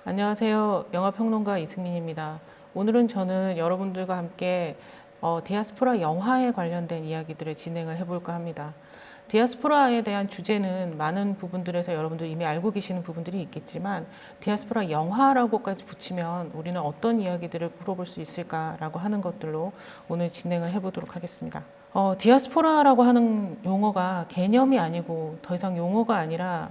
안녕하세요. 영화평론가 이승민입니다. 오늘은 저는 여러분들과 함께 디아스포라 영화에 관련된 이야기들을 진행을 해볼까 합니다. 디아스포라에 대한 주제는 많은 부분들에서 여러분들이 이미 알고 계시는 부분들이 있겠지만 디아스포라 영화라고까지 붙이면 우리는 어떤 이야기들을 물어볼 수 있을까라고 하는 것들로 오늘 진행을 해보도록 하겠습니다. 디아스포라라고 하는 용어가 개념이 아니고 더 이상 용어가 아니라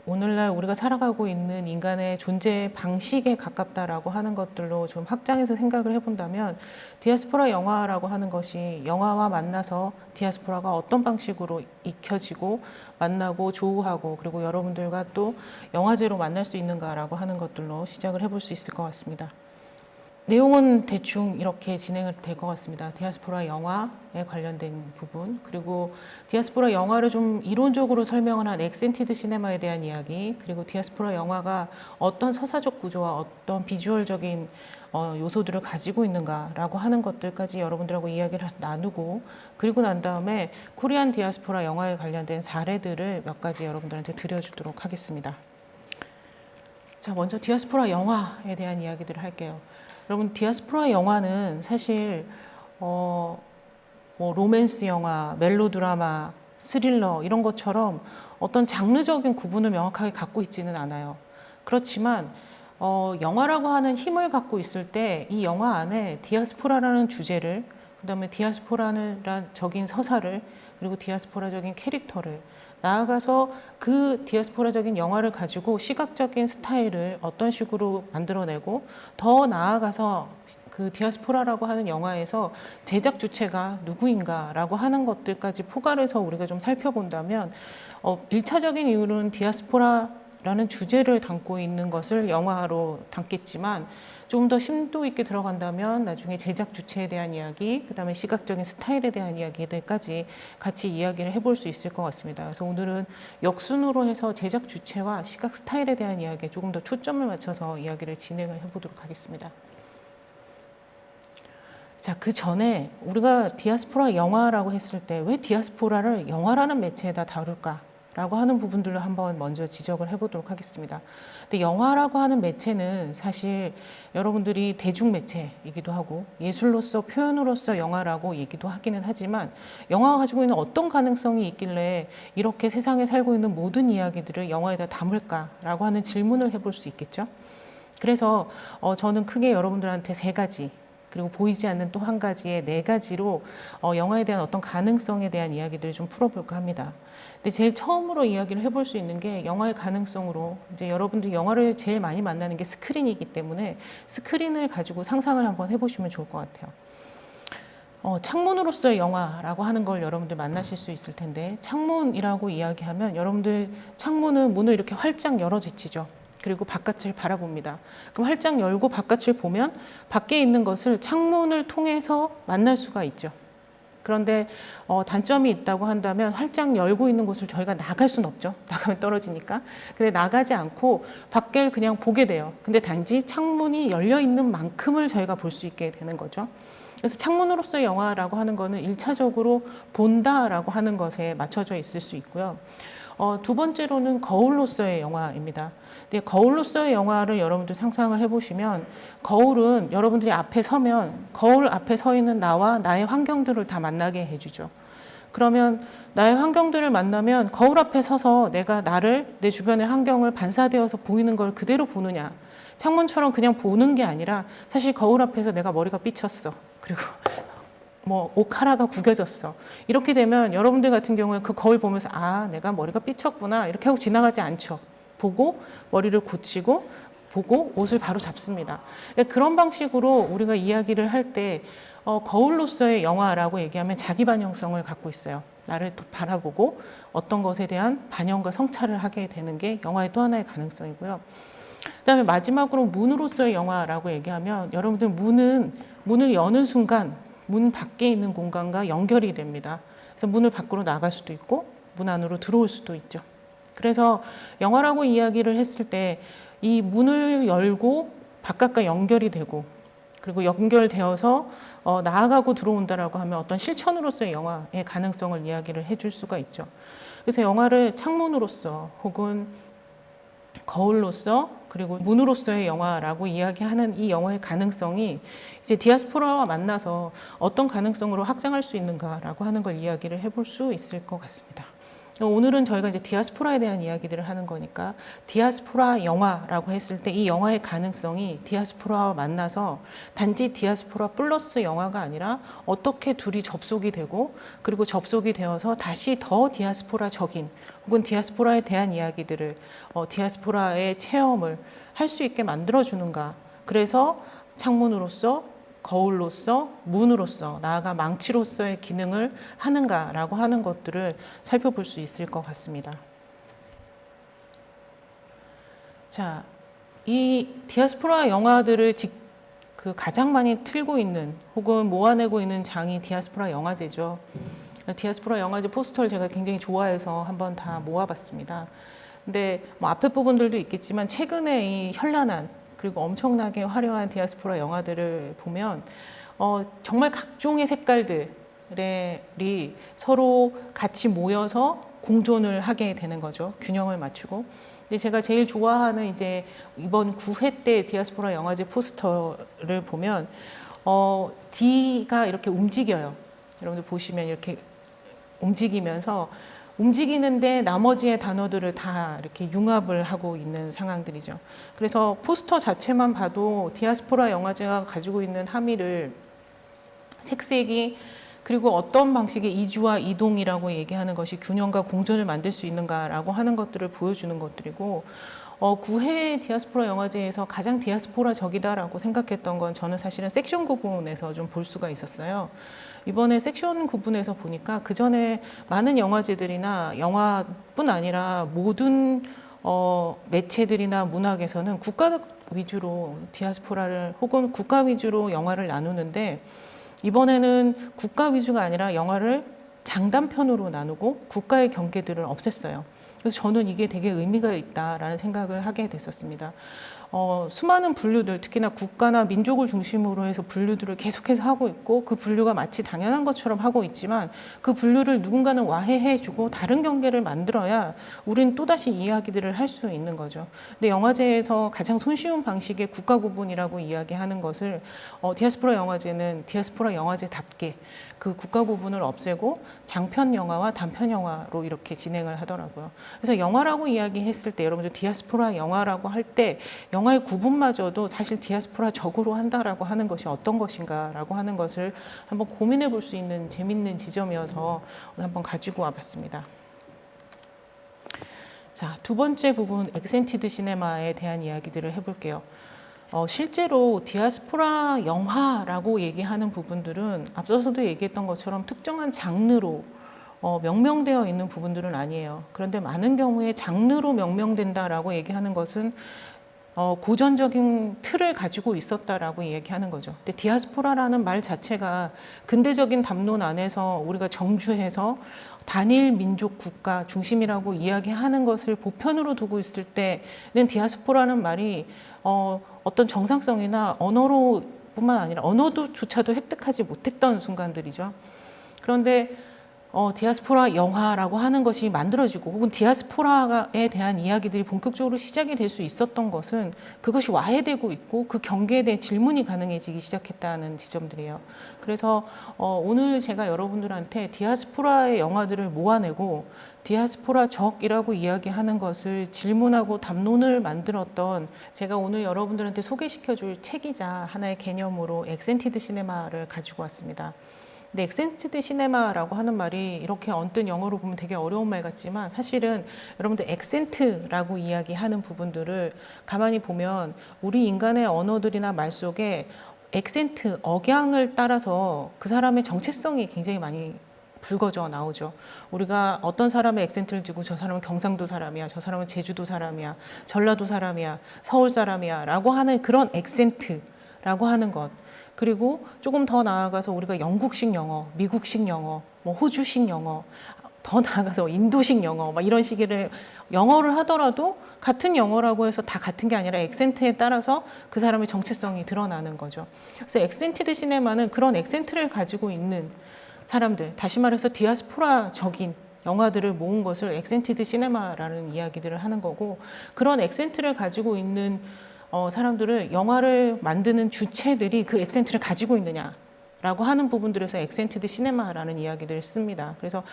오늘날 우리가 살아가고 있는 인간의 존재 방식에 가깝다라고 하는 것들로 좀 확장해서 생각을 해본다면 디아스포라 영화라고 하는 것이 영화와 만나서 디아스포라가 어떤 방식으로 익혀지고 만나고 조우하고 그리고 여러분들과 또 영화제로 만날 수 있는가라고 하는 것들로 시작을 해볼 수 있을 것 같습니다. 내용은 대충 이렇게 진행을 될 것 같습니다. 디아스포라 영화에 관련된 부분, 그리고 디아스포라 영화를 좀 이론적으로 설명을 한 엑센티드 시네마에 대한 이야기, 그리고 디아스포라 영화가 어떤 서사적 구조와 어떤 비주얼적인 요소들을 가지고 있는가라고 하는 것들까지 여러분들하고 이야기를 나누고, 그리고 난 다음에 코리안 디아스포라 영화에 관련된 사례들을 몇 가지 여러분들한테 들려주도록 하겠습니다. 자, 먼저 디아스포라 영화에 대한 이야기들을 할게요. 여러분, 디아스포라 영화는 사실 뭐 로맨스 영화, 멜로드라마, 스릴러 이런 것처럼 어떤 장르적인 구분을 명확하게 갖고 있지는 않아요. 그렇지만 영화라고 하는 힘을 갖고 있을 때 이 영화 안에 디아스포라라는 주제를, 그다음에 디아스포라는 적인 서사를, 그리고 디아스포라적인 캐릭터를, 나아가서 그 디아스포라적인 영화를 가지고 시각적인 스타일을 어떤 식으로 만들어내고, 더 나아가서 그 디아스포라라고 하는 영화에서 제작 주체가 누구인가라고 하는 것들까지 포괄해서 우리가 좀 살펴본다면 1차적인 이유는 디아스포라라는 주제를 담고 있는 것을 영화로 담겠지만, 좀 더 심도 있게 들어간다면 나중에 제작 주체에 대한 이야기, 그다음에 시각적인 스타일에 대한 이야기들까지 같이 이야기를 해볼 수 있을 것 같습니다. 그래서 오늘은 역순으로 해서 제작 주체와 시각 스타일에 대한 이야기에 조금 더 초점을 맞춰서 이야기를 진행을 해보도록 하겠습니다. 자, 그 전에 우리가 디아스포라 영화라고 했을 때 왜 디아스포라를 영화라는 매체에다 다룰까? 라고 하는 부분들로 한번 먼저 지적을 해보도록 하겠습니다. 근데 영화라고 하는 매체는 사실 여러분들이 대중매체이기도 하고 예술로서 표현으로서 영화라고 얘기도 하기는 하지만, 영화가 가지고 있는 어떤 가능성이 있길래 이렇게 세상에 살고 있는 모든 이야기들을 영화에다 담을까라고 하는 질문을 해볼 수 있겠죠. 그래서 저는 크게 여러분들한테 세 가지, 그리고 보이지 않는 또 한 가지의 네 가지로 영화에 대한 어떤 가능성에 대한 이야기들을 좀 풀어볼까 합니다. 근데 제일 처음으로 이야기를 해볼 수 있는 게 영화의 가능성으로, 이제 여러분들이 영화를 제일 많이 만나는 게 스크린이기 때문에 스크린을 가지고 상상을 한번 해보시면 좋을 것 같아요. 창문으로서의 영화라고 하는 걸 여러분들 만나실 수 있을 텐데, 창문이라고 이야기하면 여러분들 창문은 문을 이렇게 활짝 열어 제치죠. 그리고 바깥을 바라봅니다. 그럼 활짝 열고 바깥을 보면 밖에 있는 것을 창문을 통해서 만날 수가 있죠. 그런데 단점이 있다고 한다면 활짝 열고 있는 곳을 저희가 나갈 수는 없죠. 나가면 떨어지니까. 근데 나가지 않고 밖을 그냥 보게 돼요. 근데 단지 창문이 열려 있는 만큼을 저희가 볼 수 있게 되는 거죠. 그래서 창문으로서의 영화라고 하는 거는 1차적으로 본다라고 하는 것에 맞춰져 있을 수 있고요. 두 번째로는 거울로서의 영화입니다. 근데 거울로서의 영화를 여러분들 상상을 해보시면, 거울은 여러분들이 앞에 서면 거울 앞에 서 있는 나와 나의 환경들을 다 만나게 해주죠. 그러면 나의 환경들을 만나면 거울 앞에 서서 내가 나를, 내 주변의 환경을 반사되어서 보이는 걸 그대로 보느냐, 창문처럼 그냥 보는 게 아니라 사실 거울 앞에서 내가 머리가 삐쳤어, 그리고 뭐 옷 하나가 구겨졌어, 이렇게 되면 여러분들 같은 경우에 그 거울 보면서 아, 내가 머리가 삐쳤구나 이렇게 하고 지나가지 않죠. 보고 머리를 고치고 보고 옷을 바로 잡습니다. 그런 방식으로 우리가 이야기를 할 때 거울로서의 영화라고 얘기하면 자기 반영성을 갖고 있어요. 나를 또 바라보고 어떤 것에 대한 반영과 성찰을 하게 되는 게 영화의 또 하나의 가능성이고요. 그다음에 마지막으로 문으로서의 영화라고 얘기하면, 여러분들 문을 여는 순간 문 밖에 있는 공간과 연결이 됩니다. 그래서 문을 밖으로 나갈 수도 있고 문 안으로 들어올 수도 있죠. 그래서 영화라고 이야기를 했을 때 이 문을 열고 바깥과 연결이 되고, 그리고 연결되어서 나아가고 들어온다라고 하면 어떤 실천으로서의 영화의 가능성을 이야기를 해줄 수가 있죠. 그래서 영화를 창문으로서 혹은 거울로서 그리고 문으로서의 영화라고 이야기하는 이 영화의 가능성이 이제 디아스포라와 만나서 어떤 가능성으로 확장할 수 있는가라고 하는 걸 이야기를 해볼 수 있을 것 같습니다. 오늘은 저희가 이제 디아스포라에 대한 이야기들을 하는 거니까 디아스포라 영화라고 했을 때 이 영화의 가능성이 디아스포라와 만나서 단지 디아스포라 플러스 영화가 아니라 어떻게 둘이 접속이 되고 그리고 접속이 되어서 다시 더 디아스포라적인 혹은 디아스포라에 대한 이야기들을 디아스포라의 체험을 할 수 있게 만들어주는가. 그래서 창문으로서 거울로서 문으로서 나아가 망치로서의 기능을 하는가라고 하는 것들을 살펴볼 수 있을 것 같습니다. 자, 이 디아스포라 영화들을 가장 많이 틀고 있는 혹은 모아내고 있는 장이 디아스포라 영화제죠. 디아스포라 영화제 포스터를 제가 굉장히 좋아해서 한번 다 모아봤습니다. 근데 뭐 앞에 부분들도 있겠지만 최근에 이 현란한 그리고 엄청나게 화려한 디아스포라 영화들을 보면 정말 각종의 색깔들이 서로 같이 모여서 공존을 하게 되는 거죠. 균형을 맞추고. 근데 제가 제일 좋아하는 이제 이번 9회 때 디아스포라 영화제 포스터를 보면 D가 이렇게 움직여요. 여러분들 보시면 이렇게 움직이면서 움직이는데 나머지의 단어들을 다 이렇게 융합을 하고 있는 상황들이죠. 그래서 포스터 자체만 봐도 디아스포라 영화제가 가지고 있는 함의를 색색이 그리고 어떤 방식의 이주와 이동이라고 얘기하는 것이 균형과 공존을 만들 수 있는가라고 하는 것들을 보여주는 것들이고 9회 디아스포라 영화제에서 가장 디아스포라적이다라고 생각했던 건 저는 사실은 섹션 구분에서 좀 볼 수가 있었어요. 이번에 섹션 구분에서 보니까 그 전에 많은 영화제들이나 영화뿐 아니라 모든 매체들이나 문학에서는 국가 위주로 디아스포라를 혹은 국가 위주로 영화를 나누는데 이번에는 국가 위주가 아니라 영화를 장단편으로 나누고 국가의 경계들을 없앴어요. 그래서 저는 이게 되게 의미가 있다라는 생각을 하게 됐었습니다. 수많은 분류들, 특히나 국가나 민족을 중심으로 해서 분류들을 계속해서 하고 있고 그 분류가 마치 당연한 것처럼 하고 있지만 그 분류를 누군가는 와해해주고 다른 경계를 만들어야 우리는 또다시 이야기들을 할 수 있는 거죠. 근데 영화제에서 가장 손쉬운 방식의 국가 구분이라고 이야기하는 것을 디아스포라 영화제는 디아스포라 영화제답게 그 국가 구분을 없애고 장편 영화와 단편 영화로 이렇게 진행을 하더라고요. 그래서 영화라고 이야기했을 때 여러분들 디아스포라 영화라고 할 때 영화의 구분마저도 사실 디아스포라적으로 한다라고 하는 것이 어떤 것인가라고 하는 것을 한번 고민해 볼 수 있는 재밌는 지점이어서 한번 가지고 와봤습니다. 자, 두 번째 부분 액센티드 시네마에 대한 이야기들을 해볼게요. 실제로 디아스포라 영화라고 얘기하는 부분들은 앞서서도 얘기했던 것처럼 특정한 장르로 명명되어 있는 부분들은 아니에요. 그런데 많은 경우에 장르로 명명된다라고 얘기하는 것은 고전적인 틀을 가지고 있었다라고 얘기하는 거죠. 근데 디아스포라라는 말 자체가 근대적인 담론 안에서 우리가 정주해서 단일 민족 국가 중심이라고 이야기하는 것을 보편으로 두고 있을 때는 디아스포라는 말이 어떤 정상성이나 언어로 뿐만 아니라 언어조차도 획득하지 못했던 순간들이죠. 그런데 디아스포라 영화라고 하는 것이 만들어지고 혹은 디아스포라에 대한 이야기들이 본격적으로 시작이 될 수 있었던 것은 그것이 와해되고 있고 그 경계에 대해 질문이 가능해지기 시작했다는 지점들이에요. 그래서 오늘 제가 여러분들한테 디아스포라의 영화들을 모아내고 디아스포라적이라고 이야기하는 것을 질문하고 담론을 만들었던 제가 오늘 여러분들한테 소개시켜줄 책이자 하나의 개념으로 액센티드 시네마를 가지고 왔습니다. 근데 액센티드 시네마라고 하는 말이 이렇게 언뜻 영어로 보면 되게 어려운 말 같지만 사실은 여러분들 액센트라고 이야기하는 부분들을 가만히 보면 우리 인간의 언어들이나 말 속에 액센트, 억양을 따라서 그 사람의 정체성이 굉장히 많이 불거져 나오죠. 우리가 어떤 사람의 액센트를 두고 저 사람은 경상도 사람이야, 저 사람은 제주도 사람이야, 전라도 사람이야, 서울 사람이야 라고 하는 그런 액센트라고 하는 것. 그리고 조금 더 나아가서 우리가 영국식 영어, 미국식 영어, 뭐 호주식 영어, 더 나아가서 인도식 영어, 막 이런 식의 영어를 하더라도 같은 영어라고 해서 다 같은 게 아니라 액센트에 따라서 그 사람의 정체성이 드러나는 거죠. 그래서 액센티드 시네마는 그런 액센트를 가지고 있는 사람들, 다시 말해서 디아스포라적인 영화들을 모은 것을 엑센티드 시네마라는 이야기들을 하는 거고, 그런 엑센트를 가지고 있는 사람들을 영화를 만드는 주체들이 그 엑센트를 가지고 있느냐 라고 하는 부분들에서 엑센티드 시네마라는 이야기들을 씁니다. 그래서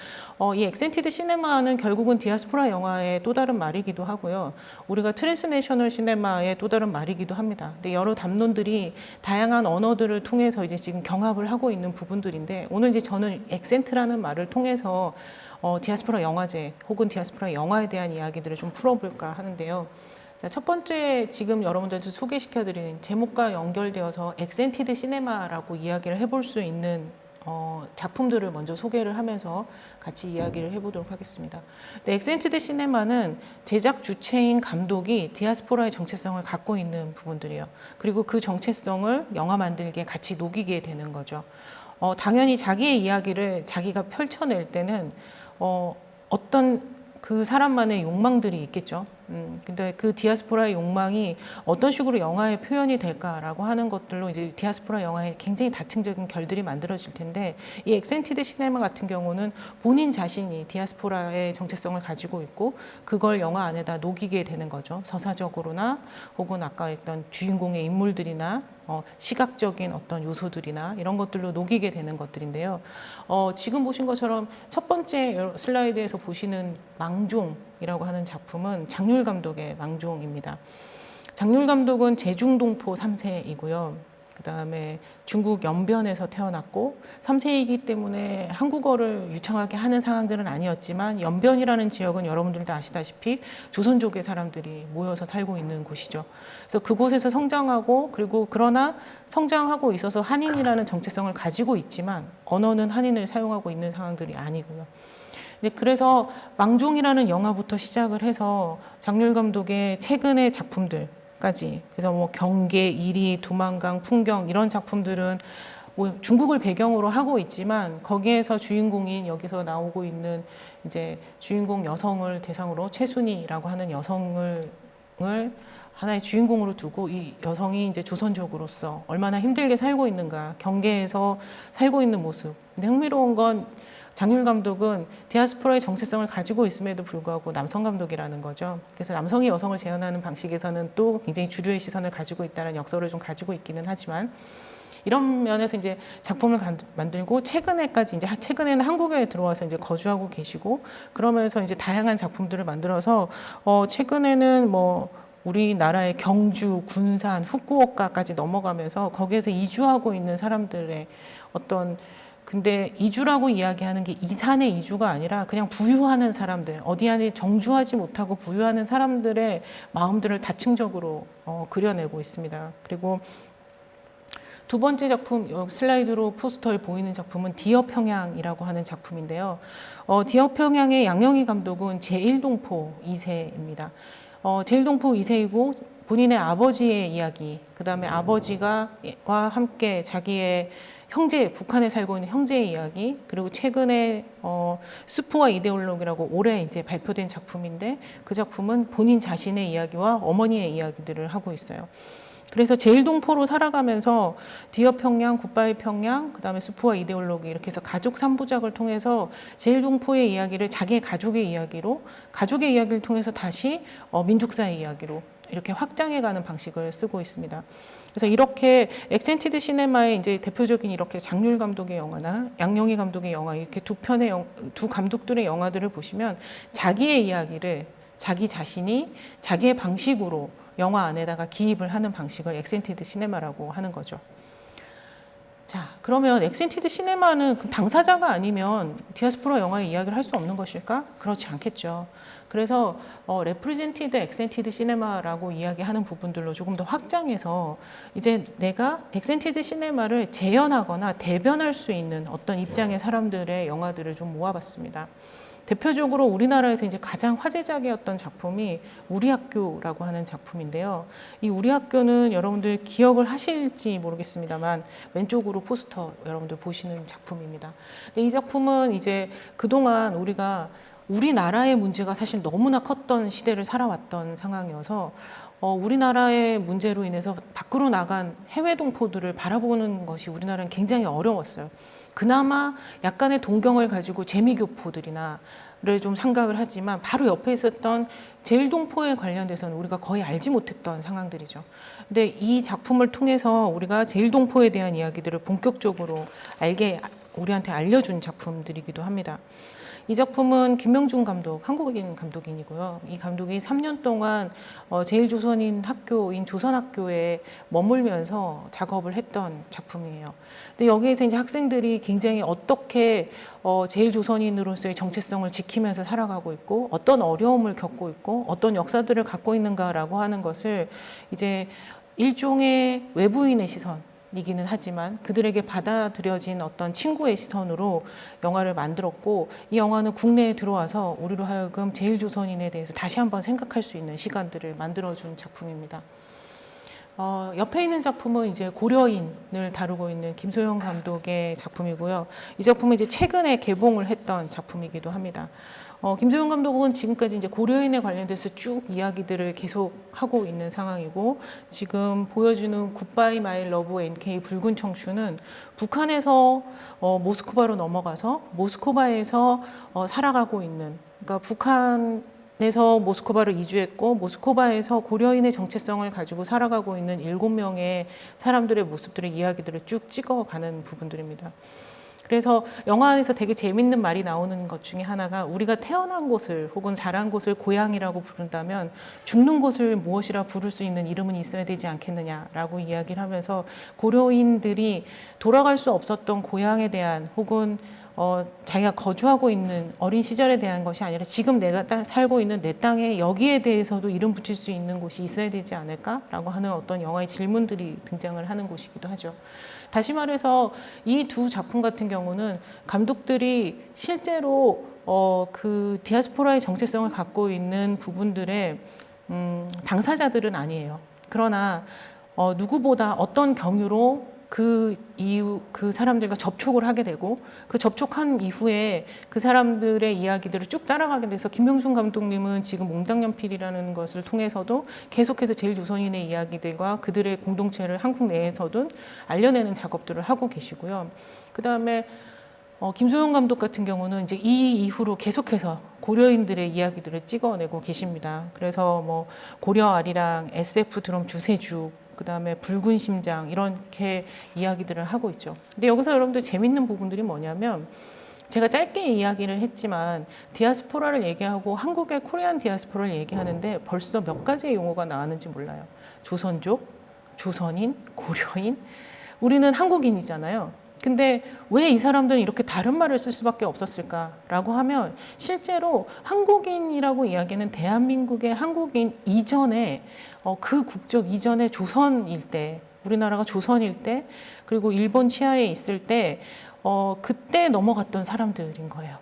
이 엑센티드 시네마는 결국은 디아스포라 영화의 또 다른 말이기도 하고요. 우리가 트랜스내셔널 시네마의 또 다른 말이기도 합니다. 근데 여러 담론들이 다양한 언어들을 통해서 이제 지금 경합을 하고 있는 부분들인데, 오늘 이제 저는 엑센트라는 말을 통해서 디아스포라 영화제 혹은 디아스포라 영화에 대한 이야기들을 좀 풀어볼까 하는데요. 자, 첫 번째 지금 여러분들한테 소개시켜드린 제목과 연결되어서 엑센티드 시네마라고 이야기를 해볼 수 있는 작품들을 먼저 소개를 하면서 같이 이야기를 해보도록 하겠습니다. 엑센티드 시네마는 제작 주체인 감독이 디아스포라의 정체성을 갖고 있는 부분들이에요. 그리고 그 정체성을 영화 만들기에 같이 녹이게 되는 거죠. 당연히 자기의 이야기를 자기가 펼쳐낼 때는 어떤 그 사람만의 욕망들이 있겠죠. 근데 그 디아스포라의 욕망이 어떤 식으로 영화에 표현이 될까라고 하는 것들로 이제 디아스포라 영화에 굉장히 다층적인 결들이 만들어질 텐데, 이 엑센티드 시네마 같은 경우는 본인 자신이 디아스포라의 정체성을 가지고 있고 그걸 영화 안에다 녹이게 되는 거죠. 서사적으로나 혹은 아까 했던 주인공의 인물들이나 시각적인 어떤 요소들이나 이런 것들로 녹이게 되는 것들인데요. 지금 보신 것처럼 첫 번째 슬라이드에서 보시는 망종이라고 하는 작품은 장률 감독의 망종입니다. 장률 감독은 제중동포 3세이고요. 그 다음에 중국 연변에서 태어났고 3세이기 때문에 한국어를 유창하게 하는 상황들은 아니었지만, 연변이라는 지역은 여러분들도 아시다시피 조선족의 사람들이 모여서 살고 있는 곳이죠. 그래서 그곳에서 성장하고, 그리고 그러나 성장하고 있어서 한인이라는 정체성을 가지고 있지만 언어는 한인을 사용하고 있는 상황들이 아니고요. 그래서 망종이라는 영화부터 시작을 해서 장률 감독의 최근의 작품들까지, 그래서 뭐 경계, 이리, 두만강, 풍경 이런 작품들은 뭐 중국을 배경으로 하고 있지만, 거기에서 주인공인 여기서 나오고 있는 이제 주인공 여성을 대상으로 최순희라고 하는 여성을 하나의 주인공으로 두고, 이 여성이 이제 조선족으로서 얼마나 힘들게 살고 있는가, 경계에서 살고 있는 모습. 근데 흥미로운 건 장률 감독은 디아스포라의 정체성을 가지고 있음에도 불구하고 남성 감독이라는 거죠. 그래서 남성이 여성을 재현하는 방식에서는 또 굉장히 주류의 시선을 가지고 있다는 역설을 좀 가지고 있기는 하지만, 이런 면에서 이제 작품을 만들고 최근에까지 이제 최근에는 한국에 들어와서 이제 거주하고 계시고, 그러면서 이제 다양한 작품들을 만들어서 최근에는 뭐 우리나라의 경주, 군산, 후쿠오카까지 넘어가면서 거기에서 이주하고 있는 사람들의 어떤, 근데 이주라고 이야기하는 게 이산의 이주가 아니라 그냥 부유하는 사람들, 어디 안에 정주하지 못하고 부유하는 사람들의 마음들을 다층적으로 그려내고 있습니다. 그리고 두 번째 작품, 슬라이드로 포스터에 보이는 작품은 디어 평양이라고 하는 작품인데요. 디어 평양의 양영희 감독은 제1동포 2세입니다. 제1동포 2세이고 본인의 아버지의 이야기, 그 다음에 아버지와 함께 자기의 형제, 북한에 살고 있는 형제의 이야기, 그리고 최근에 수프와 이데올로기라고 올해 이제 발표된 작품인데, 그 작품은 본인 자신의 이야기와 어머니의 이야기들을 하고 있어요. 그래서 제1동포로 살아가면서 디어 평양, 굿바이 평양, 그 다음에 수프와 이데올로기, 이렇게 해서 가족 3부작을 통해서 제1동포의 이야기를 자기의 가족의 이야기로, 가족의 이야기를 통해서 다시 민족사의 이야기로 이렇게 확장해가는 방식을 쓰고 있습니다. 그래서 이렇게 엑센티드 시네마의 이제 대표적인 이렇게 장률 감독의 영화나 양영희 감독의 영화, 이렇게 두 감독들의 영화들을 보시면 자기의 이야기를 자기 자신이 자기의 방식으로 영화 안에다가 기입을 하는 방식을 엑센티드 시네마라고 하는 거죠. 자, 그러면 엑센티드 시네마는 당사자가 아니면 디아스포라 영화의 이야기를 할 수 없는 것일까? 그렇지 않겠죠. 그래서 레프리젠티드 엑센티드 시네마라고 이야기하는 부분들로 조금 더 확장해서 이제 내가 엑센티드 시네마를 재현하거나 대변할 수 있는 어떤 입장의 사람들의 영화들을 좀 모아봤습니다. 대표적으로 우리나라에서 이제 가장 화제작이었던 작품이 우리 학교라고 하는 작품인데요. 이 우리 학교는 여러분들 기억을 하실지 모르겠습니다만 왼쪽으로 포스터 여러분들 보시는 작품입니다. 근데 이 작품은 이제 그동안 우리나라의 문제가 사실 너무나 컸던 시대를 살아왔던 상황이어서 우리나라의 문제로 인해서 밖으로 나간 해외 동포들을 바라보는 것이 우리나라는 굉장히 어려웠어요. 그나마 약간의 동경을 가지고 재미교포들이나 좀 생각을 하지만 바로 옆에 있었던 제일동포에 관련돼서는 우리가 거의 알지 못했던 상황들이죠. 근데 이 작품을 통해서 우리가 제일동포에 대한 이야기들을 본격적으로 우리한테 알려준 작품들이기도 합니다. 이 작품은 김명중 감독, 한국인 감독인이고요. 이 감독이 3년 동안 제일조선인 학교인 조선학교에 머물면서 작업을 했던 작품이에요. 근데 여기에서 이제 학생들이 굉장히 어떻게 제일조선인으로서의 정체성을 지키면서 살아가고 있고 어떤 어려움을 겪고 있고 어떤 역사들을 갖고 있는가라고 하는 것을 이제 일종의 외부인의 시선이기는 하지만 그들에게 받아들여진 어떤 친구의 시선으로 영화를 만들었고, 이 영화는 국내에 들어와서 우리로 하여금 제일조선인에 대해서 다시 한번 생각할 수 있는 시간들을 만들어준 작품입니다. 옆에 있는 작품은 이제 고려인을 다루고 있는 김소영 감독의 작품이고요. 이 작품은 이제 최근에 개봉을 했던 작품이기도 합니다. 김소영 감독은 지금까지 이제 고려인에 관련돼서 쭉 이야기들을 계속 하고 있는 상황이고, 지금 보여주는 굿바이 마이 러브 NK 붉은 청춘은 북한에서 모스크바로 넘어가서 모스크바에서 살아가고 있는, 그러니까 북한에서 모스크바로 이주했고 모스크바에서 고려인의 정체성을 가지고 살아가고 있는 7명의 사람들의 모습들의 이야기들을 쭉 찍어가는 부분들입니다. 그래서 영화 안에서 되게 재밌는 말이 나오는 것 중에 하나가, 우리가 태어난 곳을 혹은 자란 곳을 고향이라고 부른다면 죽는 곳을 무엇이라 부를 수 있는 이름은 있어야 되지 않겠느냐라고 이야기를 하면서, 고려인들이 돌아갈 수 없었던 고향에 대한 혹은 자기가 거주하고 있는 어린 시절에 대한 것이 아니라 지금 내가 살고 있는 내 땅에 여기에 대해서도 이름 붙일 수 있는 곳이 있어야 되지 않을까라고 하는 어떤 영화의 질문들이 등장을 하는 곳이기도 하죠. 다시 말해서 이 두 작품 같은 경우는 감독들이 실제로 그 디아스포라의 정체성을 갖고 있는 부분들의 당사자들은 아니에요. 그러나 누구보다 어떤 경유로 그 사람들과 접촉을 하게 되고, 그 접촉한 이후에 그 사람들의 이야기들을 쭉 따라가게 돼서 김명중 감독님은 지금 몽당연필이라는 것을 통해서도 계속해서 제일조선인의 이야기들과 그들의 공동체를 한국 내에서도 알려내는 작업들을 하고 계시고요. 그 다음에 김소영 감독 같은 경우는 이제 이 이후로 계속해서 고려인들의 이야기들을 찍어내고 계십니다. 그래서 뭐 고려 아리랑, SF 드럼 주세주, 그 다음에 붉은 심장, 이렇게 이야기들을 하고 있죠. 근데 여기서 여러분들 재밌는 부분들이 뭐냐면, 제가 짧게 이야기를 했지만 디아스포라를 얘기하고 한국의 코리안 디아스포라를 얘기하는데 벌써 몇 가지의 용어가 나왔는지 몰라요. 조선족, 조선인, 고려인. 우리는 한국인이잖아요. 근데 왜 이 사람들은 이렇게 다른 말을 쓸 수밖에 없었을까라고 하면, 실제로 한국인이라고 이야기는 대한민국의 한국인 이전에 그 국적 이전에 조선일 때, 우리나라가 조선일 때, 그리고 일본 치하에 있을 때 그때 넘어갔던 사람들인 거예요.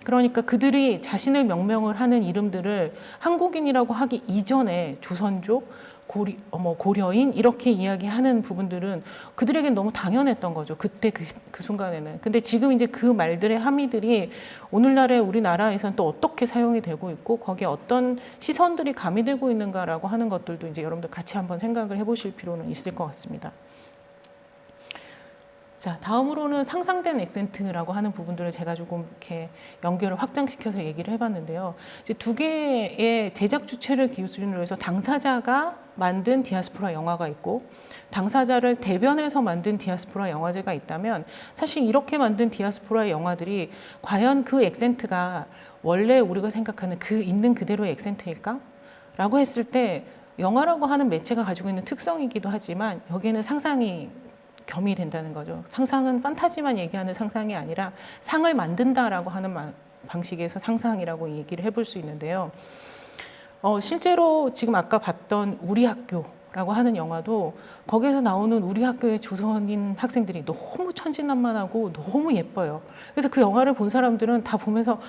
그러니까 그들이 자신을 명명을 하는 이름들을 한국인이라고 하기 이전에 조선족, 고려인 이렇게 이야기하는 부분들은 그들에겐 너무 당연했던 거죠. 그때 그 순간에는. 근데 지금 이제 그 말들의 함의들이 오늘날의 우리나라에서는 또 어떻게 사용이 되고 있고 거기에 어떤 시선들이 가미되고 있는가라고 하는 것들도 이제 여러분들 같이 한번 생각을 해보실 필요는 있을 것 같습니다. 자, 다음으로는 상상된 액센트라고 하는 부분들을 제가 조금 이렇게 연결을 확장시켜서 얘기를 해봤는데요. 이제 두 개의 제작 주체를 기준으로 해서 당사자가 만든 디아스포라 영화가 있고 당사자를 대변해서 만든 디아스포라 영화제가 있다면, 사실 이렇게 만든 디아스포라 영화들이 과연 그 액센트가 원래 우리가 생각하는 그 있는 그대로의 액센트일까? 라고 했을 때 영화라고 하는 매체가 가지고 있는 특성이기도 하지만 여기에는 상상이 겸의된다는 거죠. 상상은 판타지만 얘기하는 상상이 아니라 상을 만든다라고 하는 방식에서 상상이라고 얘기를 해볼 수 있는데요. 실제로 지금 아까 봤던 우리 학교라고 하는 영화도 거기에서 나오는 우리 학교의 조선인 학생들이 너무 천진난만하고 너무 예뻐요. 그래서 그 영화를 본 사람들은 다 보면서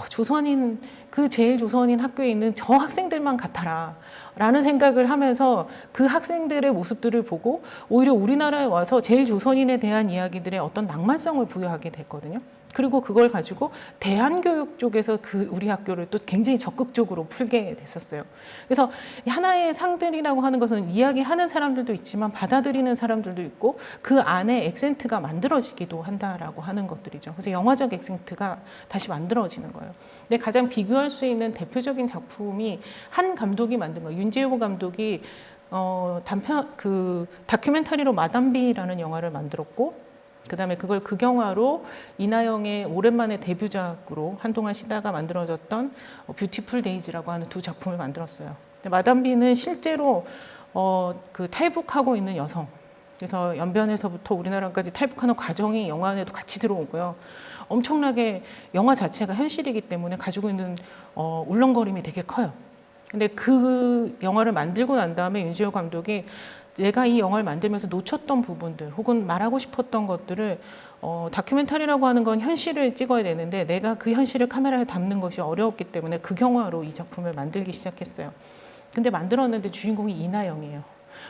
조선인 그 제일조선인 학교에 있는 저 학생들만 같아라 라는 생각을 하면서 그 학생들의 모습들을 보고 오히려 우리나라에 와서 제일조선인에 대한 이야기들의 어떤 낭만성을 부여하게 됐거든요. 그리고 그걸 가지고 대한교육 쪽에서 그 우리 학교를 또 굉장히 적극적으로 풀게 됐었어요. 그래서 하나의 상들이라고 하는 것은 이야기하는 사람들도 있지만 받아들이는 사람들도 있고 그 안에 액센트가 만들어지기도 한다라고 하는 것들이죠. 그래서 영화적 액센트가 다시 만들어지는 거예요. 근데 가장 비교할 수 있는 대표적인 작품이 한 감독이 만든 거예요. 윤재호 감독이 단편 그 다큐멘터리로 마담비라는 영화를 만들었고, 그다음에 그걸 극영화로 이나영의 오랜만에 데뷔작으로 한동안 쉬다가 만들어졌던 뷰티풀 데이즈라고 하는 두 작품을 만들었어요. 마담비는 실제로 그 탈북하고 있는 여성, 그래서 연변에서부터 우리나라까지 탈북하는 과정이 영화 안에도 같이 들어오고요. 엄청나게 영화 자체가 현실이기 때문에 가지고 있는 울렁거림이 되게 커요. 근데 그 영화를 만들고 난 다음에 윤지호 감독이 내가 이 영화를 만들면서 놓쳤던 부분들 혹은 말하고 싶었던 것들을 다큐멘터리라고 하는 건 현실을 찍어야 되는데 내가 그 현실을 카메라에 담는 것이 어려웠기 때문에 극영화로 이 작품을 만들기 시작했어요. 근데 만들었는데 주인공이 이나영이에요.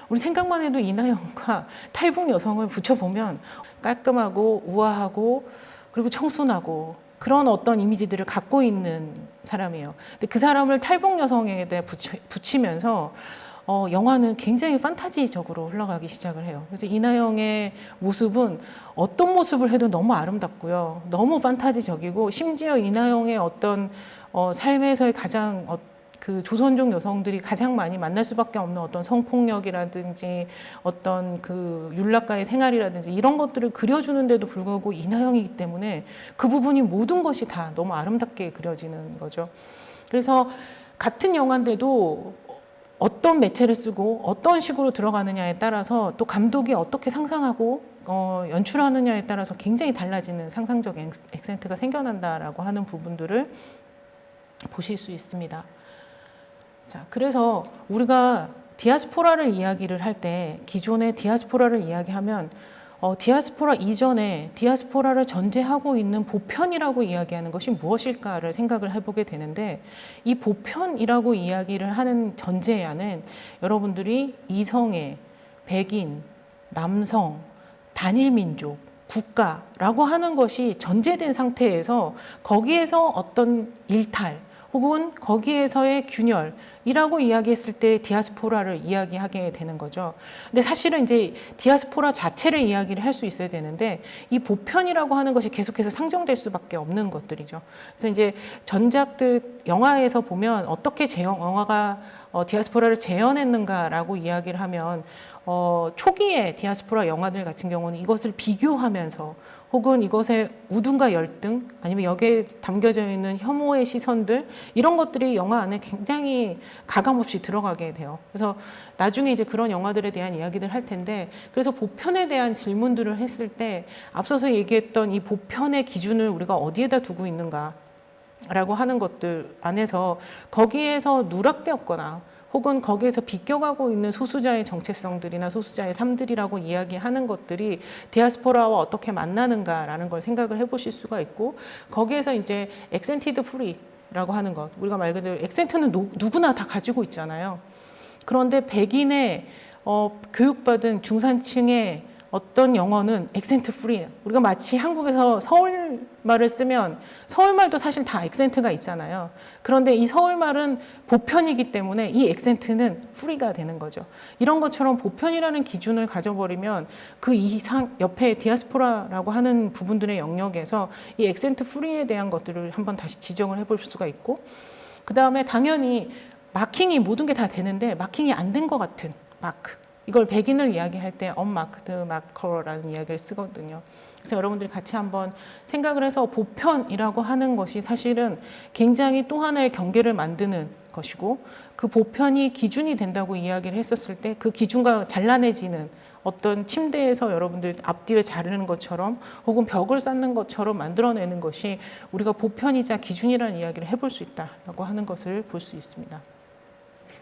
우리 생각만 해도 이나영과 탈북 여성을 붙여보면 깔끔하고 우아하고 그리고 청순하고 그런 어떤 이미지들을 갖고 있는 사람이에요. 근데 그 사람을 탈북 여성에 대해 붙이면서 영화는 굉장히 판타지적으로 흘러가기 시작을 해요. 그래서 이나영의 모습은 어떤 모습을 해도 너무 아름답고요. 너무 판타지적이고 심지어 이나영의 어떤 삶에서의 가장 그 조선족 여성들이 가장 많이 만날 수밖에 없는 어떤 성폭력이라든지 어떤 그 율락가의 생활이라든지 이런 것들을 그려주는데도 불구하고 이나영이기 때문에 그 부분이 모든 것이 다 너무 아름답게 그려지는 거죠. 그래서 같은 영화인데도 어떤 매체를 쓰고 어떤 식으로 들어가느냐에 따라서 또 감독이 어떻게 상상하고 연출하느냐에 따라서 굉장히 달라지는 상상적 액센트가 생겨난다라고 하는 부분들을 보실 수 있습니다. 자, 그래서 우리가 디아스포라를 이야기를 할 때 기존의 디아스포라를 이야기하면 디아스포라 이전에 디아스포라를 전제하고 있는 보편이라고 이야기하는 것이 무엇일까를 생각을 해보게 되는데 이 보편이라고 이야기를 하는 전제에는 여러분들이 이성애, 백인, 남성, 단일민족, 국가라고 하는 것이 전제된 상태에서 거기에서 어떤 일탈 혹은 거기에서의 균열이라고 이야기했을 때 디아스포라를 이야기하게 되는 거죠. 근데 사실은 이제 디아스포라 자체를 이야기를 할 수 있어야 되는데 이 보편이라고 하는 것이 계속해서 상정될 수밖에 없는 것들이죠. 그래서 이제 전작들 영화에서 보면 어떻게 영화가 디아스포라를 재현했는가라고 이야기를 하면 초기의 디아스포라 영화들 같은 경우는 이것을 비교하면서 혹은 이것의 우둔과 열등 아니면 여기에 담겨져 있는 혐오의 시선들 이런 것들이 영화 안에 굉장히 가감없이 들어가게 돼요. 그래서 나중에 이제 그런 영화들에 대한 이야기를 할 텐데 그래서 보편에 대한 질문들을 했을 때 앞서서 얘기했던 이 보편의 기준을 우리가 어디에다 두고 있는가 라고 하는 것들 안에서 거기에서 누락되었거나 혹은 거기에서 비껴가고 있는 소수자의 정체성들이나 소수자의 삶들이라고 이야기하는 것들이 디아스포라와 어떻게 만나는가라는 걸 생각을 해보실 수가 있고 거기에서 이제 액센티드 프리라고 하는 것 우리가 말 그대로 액센트는 누구나 다 가지고 있잖아요. 그런데 백인의 교육받은 중산층의 어떤 영어는 액센트 프리. 우리가 마치 한국에서 서울말을 쓰면 서울말도 사실 다 액센트가 있잖아요. 그런데 이 서울말은 보편이기 때문에 이 액센트는 프리가 되는 거죠. 이런 것처럼 보편이라는 기준을 가져버리면 그 이상 옆에 디아스포라라고 하는 부분들의 영역에서 이 액센트 프리에 대한 것들을 한번 다시 지정을 해볼 수가 있고 그 다음에 당연히 마킹이 모든 게 다 되는데 마킹이 안 된 것 같은 마크. 이걸 백인을 이야기할 때 언마크드 마커라는 이야기를 쓰거든요. 그래서 여러분들이 같이 한번 생각을 해서 보편이라고 하는 것이 사실은 굉장히 또 하나의 경계를 만드는 것이고 그 보편이 기준이 된다고 이야기를 했었을 때 그 기준과 잘라내지는 어떤 침대에서 여러분들 앞뒤에 자르는 것처럼 혹은 벽을 쌓는 것처럼 만들어내는 것이 우리가 보편이자 기준이라는 이야기를 해볼 수 있다라고 하는 것을 볼 수 있습니다.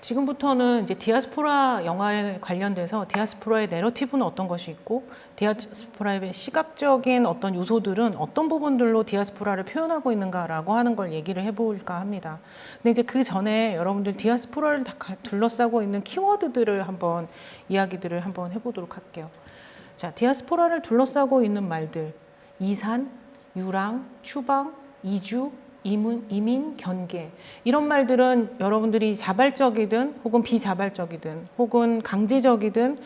지금부터는 이제 디아스포라 영화에 관련돼서 디아스포라의 내러티브는 어떤 것이 있고 디아스포라의 시각적인 어떤 요소들은 어떤 부분들로 디아스포라를 표현하고 있는가라고 하는 걸 얘기를 해볼까 합니다. 근데 이제 그 전에 여러분들 디아스포라를 다 둘러싸고 있는 키워드들을 한번 이야기들을 한번 해보도록 할게요. 자, 디아스포라를 둘러싸고 있는 말들: 이산, 유랑, 추방, 이주, 이민, 견계, 이런 말들은 여러분들이 자발적이든 혹은 비자발적이든 혹은 강제적이든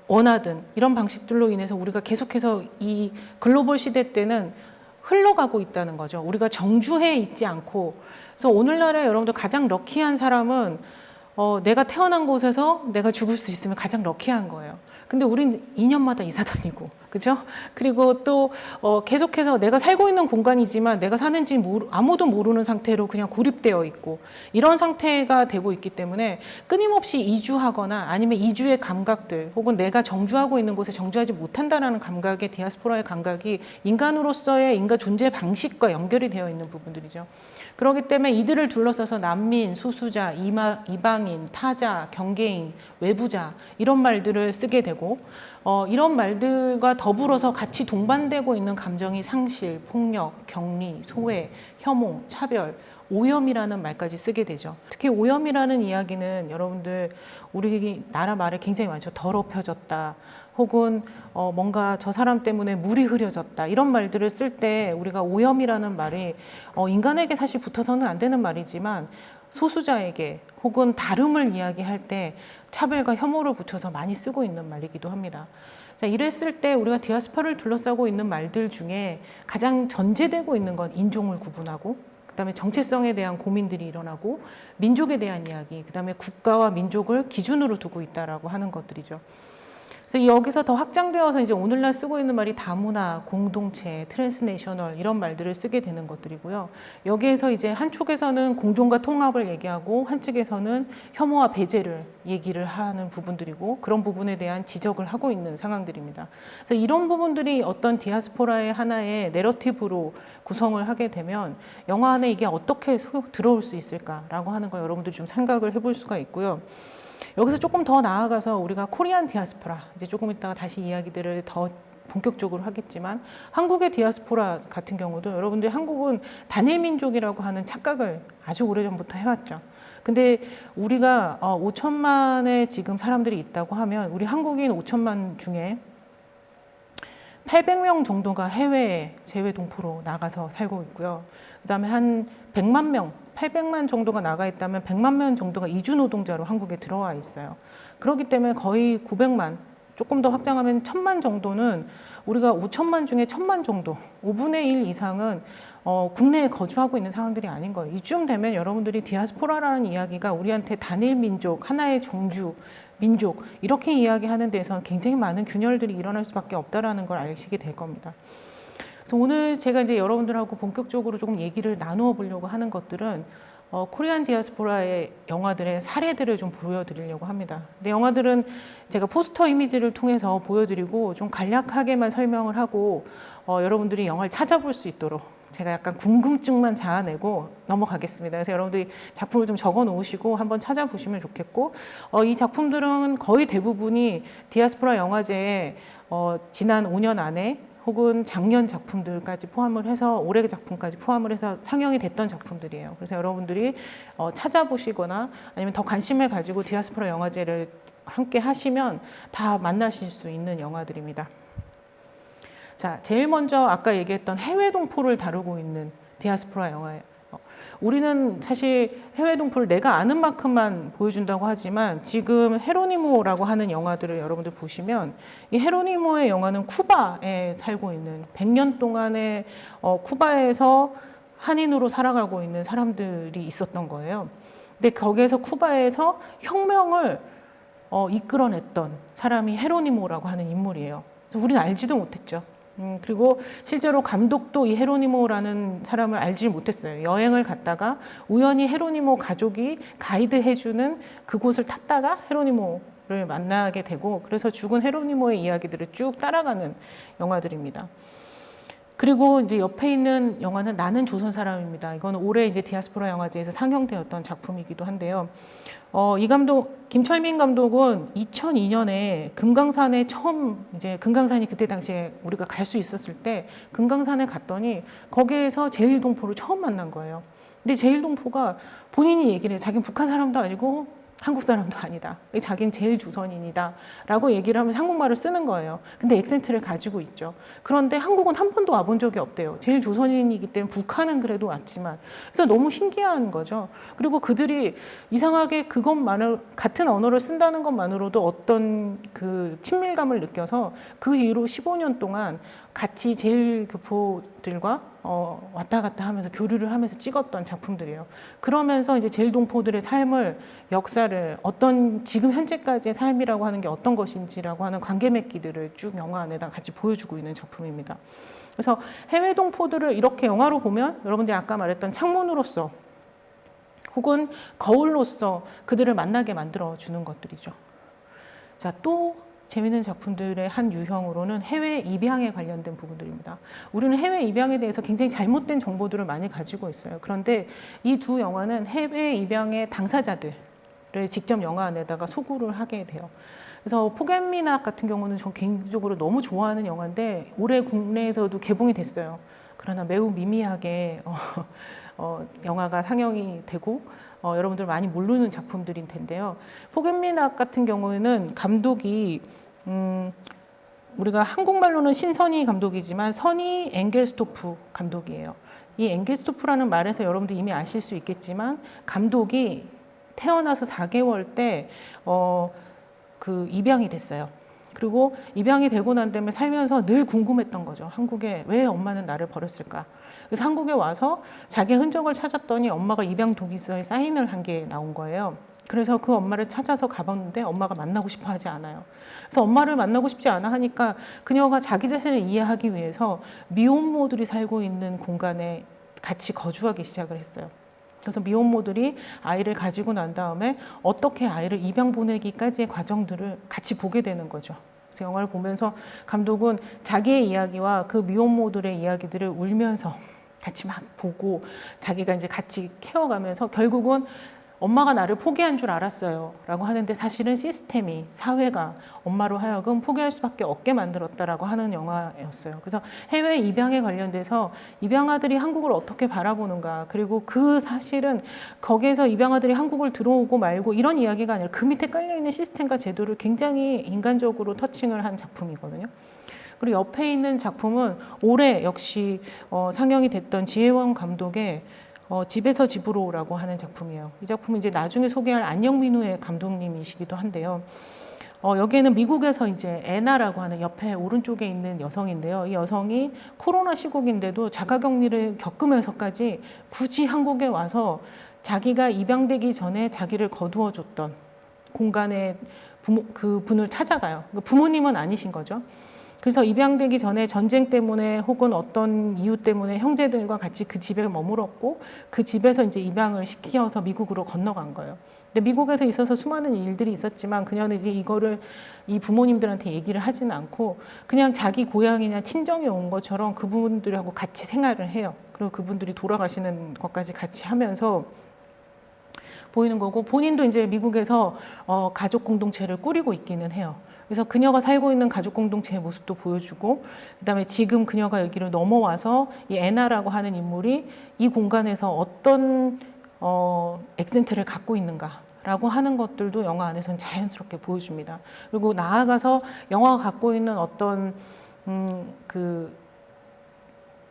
원하든 이런 방식들로 인해서 우리가 계속해서 이 글로벌 시대 때는 흘러가고 있다는 거죠. 우리가 정주해 있지 않고. 그래서 오늘날에 여러분들 가장 럭키한 사람은 내가 태어난 곳에서 내가 죽을 수 있으면 가장 럭키한 거예요. 근데 우린 2년마다 이사 다니고, 그죠? 그리고 또 계속해서 내가 살고 있는 공간이지만 내가 사는지 아무도 모르는 상태로 그냥 고립되어 있고, 이런 상태가 되고 있기 때문에 끊임없이 이주하거나 아니면 이주의 감각들 혹은 내가 정주하고 있는 곳에 정주하지 못한다라는 감각의 디아스포라의 감각이 인간으로서의 인간 존재 방식과 연결이 되어 있는 부분들이죠. 그렇기 때문에 이들을 둘러싸서 난민, 수수자, 이방인, 타자, 경계인, 외부자, 이런 말들을 쓰게 되고, 이런 말들과 더불어서 같이 동반되고 있는 감정이 상실, 폭력, 격리, 소외, 혐오, 차별, 오염이라는 말까지 쓰게 되죠. 특히 오염이라는 이야기는 여러분들 우리나라 말에 굉장히 많죠. 더럽혀졌다, 혹은 뭔가 저 사람 때문에 물이 흐려졌다, 이런 말들을 쓸 때 우리가 오염이라는 말이 인간에게 사실 붙어서는 안 되는 말이지만 소수자에게 혹은 다름을 이야기할 때 차별과 혐오를 붙여서 많이 쓰고 있는 말이기도 합니다. 자, 이랬을 때 우리가 디아스포라를 둘러싸고 있는 말들 중에 가장 전제되고 있는 건 인종을 구분하고, 그다음에 정체성에 대한 고민들이 일어나고, 민족에 대한 이야기, 그다음에 국가와 민족을 기준으로 두고 있다라고 하는 것들이죠. 그래서 여기서 더 확장되어서 이제 오늘날 쓰고 있는 말이 다문화, 공동체, 트랜스내셔널, 이런 말들을 쓰게 되는 것들이고요. 여기에서 이제 한쪽에서는 공존과 통합을 얘기하고 한쪽에서는 혐오와 배제를 얘기를 하는 부분들이고, 그런 부분에 대한 지적을 하고 있는 상황들입니다. 그래서 이런 부분들이 어떤 디아스포라의 하나의 내러티브로 구성을 하게 되면 영화 안에 이게 어떻게 들어올 수 있을까라고 하는 걸 여러분들이 좀 생각을 해볼 수가 있고요. 여기서 조금 더 나아가서 우리가 코리안 디아스포라, 이제 조금 이따가 다시 이야기들을 더 본격적으로 하겠지만, 한국의 디아스포라 같은 경우도 여러분들 한국은 단일 민족이라고 하는 착각을 아주 오래전부터 해왔죠. 근데 우리가 5천만의 지금 사람들이 있다고 하면 우리 한국인 5천만 중에 800명 정도가 해외에 재외 동포로 나가서 살고 있고요. 그다음에 한 100만 명, 800만 정도가 나가 있다면 100만 명 정도가 이주 노동자로 한국에 들어와 있어요. 그렇기 때문에 거의 900만, 조금 더 확장하면 1000만 정도는, 우리가 5천만 중에 1000만 정도, 5분의 1 이상은 국내에 거주하고 있는 상황들이 아닌 거예요. 이쯤 되면 여러분들이 디아스포라라는 이야기가 우리한테 단일 민족, 하나의 정주, 민족, 이렇게 이야기하는 데에서는 굉장히 많은 균열들이 일어날 수밖에 없다라는 걸 아시게 될 겁니다. 그래서 오늘 제가 이제 여러분들하고 본격적으로 조금 얘기를 나누어 보려고 하는 것들은 코리안 디아스포라의 영화들의 사례들을 좀 보여드리려고 합니다. 근데 영화들은 제가 포스터 이미지를 통해서 보여드리고 좀 간략하게만 설명을 하고 여러분들이 영화를 찾아볼 수 있도록 제가 약간 궁금증만 자아내고 넘어가겠습니다. 그래서 여러분들이 작품을 좀 적어 놓으시고 한번 찾아보시면 좋겠고, 이 작품들은 거의 대부분이 디아스포라 영화제에 지난 5년 안에 혹은 작년 작품들까지 포함을 해서, 올해 작품까지 포함을 해서 상영이 됐던 작품들이에요. 그래서 여러분들이 찾아보시거나 아니면 더 관심을 가지고 디아스포라 영화제를 함께 하시면 다 만나실 수 있는 영화들입니다. 자, 제일 먼저 아까 얘기했던 해외 동포를 다루고 있는 디아스포라 영화예요. 우리는 사실 해외 동포를 내가 아는 만큼만 보여준다고 하지만, 지금 헤로니모라고 하는 영화들을 여러분들 보시면, 이 헤로니모의 영화는 쿠바에 살고 있는 100년 동안의 쿠바에서 한인으로 살아가고 있는 사람들이 있었던 거예요. 근데 거기에서 쿠바에서 혁명을 이끌어냈던 사람이 헤로니모라고 하는 인물이에요. 그래서 우리는 알지도 못했죠. 그리고 실제로 감독도 이 헤로니모라는 사람을 알지 못했어요. 여행을 갔다가 우연히 헤로니모 가족이 가이드 해주는 그곳을 탔다가 헤로니모를 만나게 되고, 그래서 죽은 헤로니모의 이야기들을 쭉 따라가는 영화들입니다. 그리고 이제 옆에 있는 영화는 나는 조선 사람입니다. 이건 올해 이제 디아스포라 영화제에서 상영되었던 작품이기도 한데요. 이 감독, 김철민 감독은 2002년에 금강산에 처음, 이제 금강산이 그때 당시에 우리가 갈 수 있었을 때 금강산에 갔더니 거기에서 제일동포를 처음 만난 거예요. 근데 제일동포가 본인이 얘기를 해요. 자기는 북한 사람도 아니고 한국 사람도 아니다. 자기는 제일 조선인이다. 라고 얘기를 하면서 한국말을 쓰는 거예요. 근데 액센트를 가지고 있죠. 그런데 한국은 한 번도 와본 적이 없대요. 제일 조선인이기 때문에 북한은 그래도 왔지만. 그래서 너무 신기한 거죠. 그리고 그들이 이상하게 그것만을, 같은 언어를 쓴다는 것만으로도 어떤 그 친밀감을 느껴서 그 이후로 15년 동안 같이 제일 교포들과 왔다 갔다 하면서 교류를 하면서 찍었던 작품들이에요. 그러면서 이제 제일동포들의 삶을, 역사를, 어떤 지금 현재까지의 삶이라고 하는 게 어떤 것인지라고 하는 관계 맺기들을 쭉 영화 안에다 같이 보여주고 있는 작품입니다. 그래서 해외 동포들을 이렇게 영화로 보면 여러분들이 아까 말했던 창문으로서 혹은 거울로서 그들을 만나게 만들어 주는 것들이죠. 자, 또 재미있는 작품들의 한 유형으로는 해외 입양에 관련된 부분들입니다. 우리는 해외 입양에 대해서 굉장히 잘못된 정보들을 많이 가지고 있어요. 그런데 이 두 영화는 해외 입양의 당사자들을 직접 영화 안에다가 소구를 하게 돼요. 그래서 포겟미낙 같은 경우는 전 개인적으로 너무 좋아하는 영화인데 올해 국내에서도 개봉이 됐어요. 그러나 매우 미미하게 영화가 상영이 되고 여러분들 많이 모르는 작품들인 텐데요. 포겟미낙 같은 경우에는 감독이 우리가 한국말로는 신선희 감독이지만 선희 엥겔스토프 감독이에요. 이 엥겔스토프라는 말에서 여러분들 이미 아실 수 있겠지만 감독이 태어나서 4개월 때 그 입양이 됐어요. 그리고 입양이 되고 난 다음에 살면서 늘 궁금했던 거죠. 한국에 왜 엄마는 나를 버렸을까? 그래서 한국에 와서 자기의 흔적을 찾았더니 엄마가 입양 동의서에 사인을 한 게 나온 거예요. 그래서 그 엄마를 찾아서 가봤는데 엄마가 만나고 싶어 하지 않아요. 그래서 엄마를 만나고 싶지 않아 하니까 그녀가 자기 자신을 이해하기 위해서 미혼모들이 살고 있는 공간에 같이 거주하기 시작을 했어요. 그래서 미혼모들이 아이를 가지고 난 다음에 어떻게 아이를 입양 보내기까지의 과정들을 같이 보게 되는 거죠. 그래서 영화를 보면서 감독은 자기의 이야기와 그 미혼모들의 이야기들을 울면서 같이 막 보고 자기가 이제 같이 케어가면서 결국은 엄마가 나를 포기한 줄 알았어요 라고 하는데 사실은 시스템이, 사회가 엄마로 하여금 포기할 수밖에 없게 만들었다라고 하는 영화였어요. 그래서 해외 입양에 관련돼서 입양아들이 한국을 어떻게 바라보는가, 그리고 그 사실은 거기에서 입양아들이 한국을 들어오고 말고 이런 이야기가 아니라 그 밑에 깔려있는 시스템과 제도를 굉장히 인간적으로 터칭을 한 작품이거든요. 그리고 옆에 있는 작품은 올해 역시 상영이 됐던 지혜원 감독의 집에서 집으로라고 하는 작품이에요. 이 작품은 이제 나중에 소개할 안녕민우의 감독님이시기도 한데요. 여기에는 미국에서 이제 애나라고 하는 옆에 오른쪽에 있는 여성인데요. 이 여성이 코로나 시국인데도 자가격리를 겪으면서까지 굳이 한국에 와서 자기가 입양되기 전에 자기를 거두어줬던 공간에 그 분을 찾아가요. 부모님은 아니신 거죠. 그래서 입양되기 전에 전쟁 때문에 혹은 어떤 이유 때문에 형제들과 같이 그 집에 머물었고 그 집에서 이제 입양을 시켜서 미국으로 건너간 거예요. 근데 미국에서 있어서 수많은 일들이 있었지만 그녀는 이제 이거를 이 부모님들한테 얘기를 하지는 않고 그냥 자기 고향이나 친정에 온 것처럼 그분들하고 같이 생활을 해요. 그리고 그분들이 돌아가시는 것까지 같이 하면서 보이는 거고 본인도 이제 미국에서 가족 공동체를 꾸리고 있기는 해요. 그래서 그녀가 살고 있는 가족 공동체의 모습도 보여주고 그다음에 지금 그녀가 여기로 넘어와서 이 애나라고 하는 인물이 이 공간에서 어떤 액센트를 갖고 있는가라고 하는 것들도 영화 안에서는 자연스럽게 보여줍니다. 그리고 나아가서 영화가 갖고 있는 어떤 그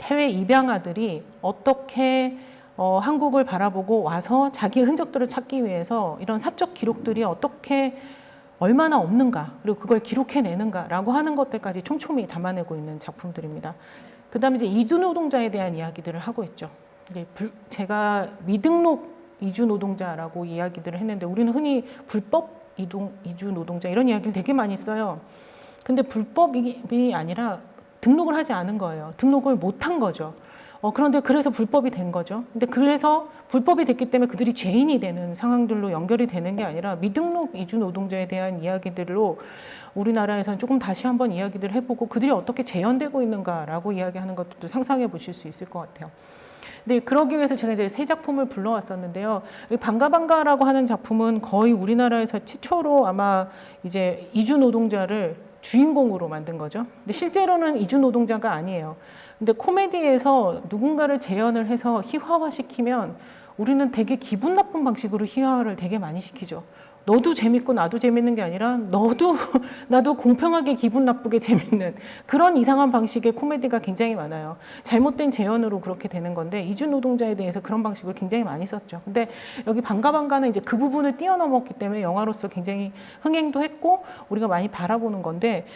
해외 입양아들이 어떻게 한국을 바라보고 와서 자기의 흔적들을 찾기 위해서 이런 사적 기록들이 어떻게 얼마나 없는가, 그리고 그걸 기록해내는가라고 하는 것들까지 촘촘히 담아내고 있는 작품들입니다. 그 다음에 이제 이주 노동자에 대한 이야기들을 하고 있죠. 제가 미등록 이주 노동자라고 이야기들을 했는데 우리는 흔히 불법 이주 노동자 이런 이야기를 되게 많이 써요. 근데 불법이 아니라 등록을 하지 않은 거예요. 등록을 못한 거죠. 그런데 그래서 불법이 된 거죠. 근데 그래서 불법이 됐기 때문에 그들이 죄인이 되는 상황들로 연결이 되는 게 아니라 미등록 이주 노동자에 대한 이야기들로 우리나라에서는 조금 다시 한번 이야기를 해보고 그들이 어떻게 재현되고 있는가라고 이야기하는 것도 상상해 보실 수 있을 것 같아요. 네, 그러기 위해서 제가 이제 세 작품을 불러왔었는데요. 반가반가라고 하는 작품은 거의 우리나라에서 최초로 아마 이제 이주 노동자를 주인공으로 만든 거죠. 근데 실제로는 이주 노동자가 아니에요. 근데 코미디에서 누군가를 재현을 해서 희화화시키면 우리는 되게 기분 나쁜 방식으로 희화화를 되게 많이 시키죠. 너도 재밌고 나도 재밌는 게 아니라 너도 나도 공평하게 기분 나쁘게 재밌는 그런 이상한 방식의 코미디가 굉장히 많아요. 잘못된 재현으로 그렇게 되는 건데 이주 노동자에 대해서 그런 방식을 굉장히 많이 썼죠. 근데 여기 반가반가는 이제 그 부분을 뛰어넘었기 때문에 영화로서 굉장히 흥행도 했고 우리가 많이 바라보는 건데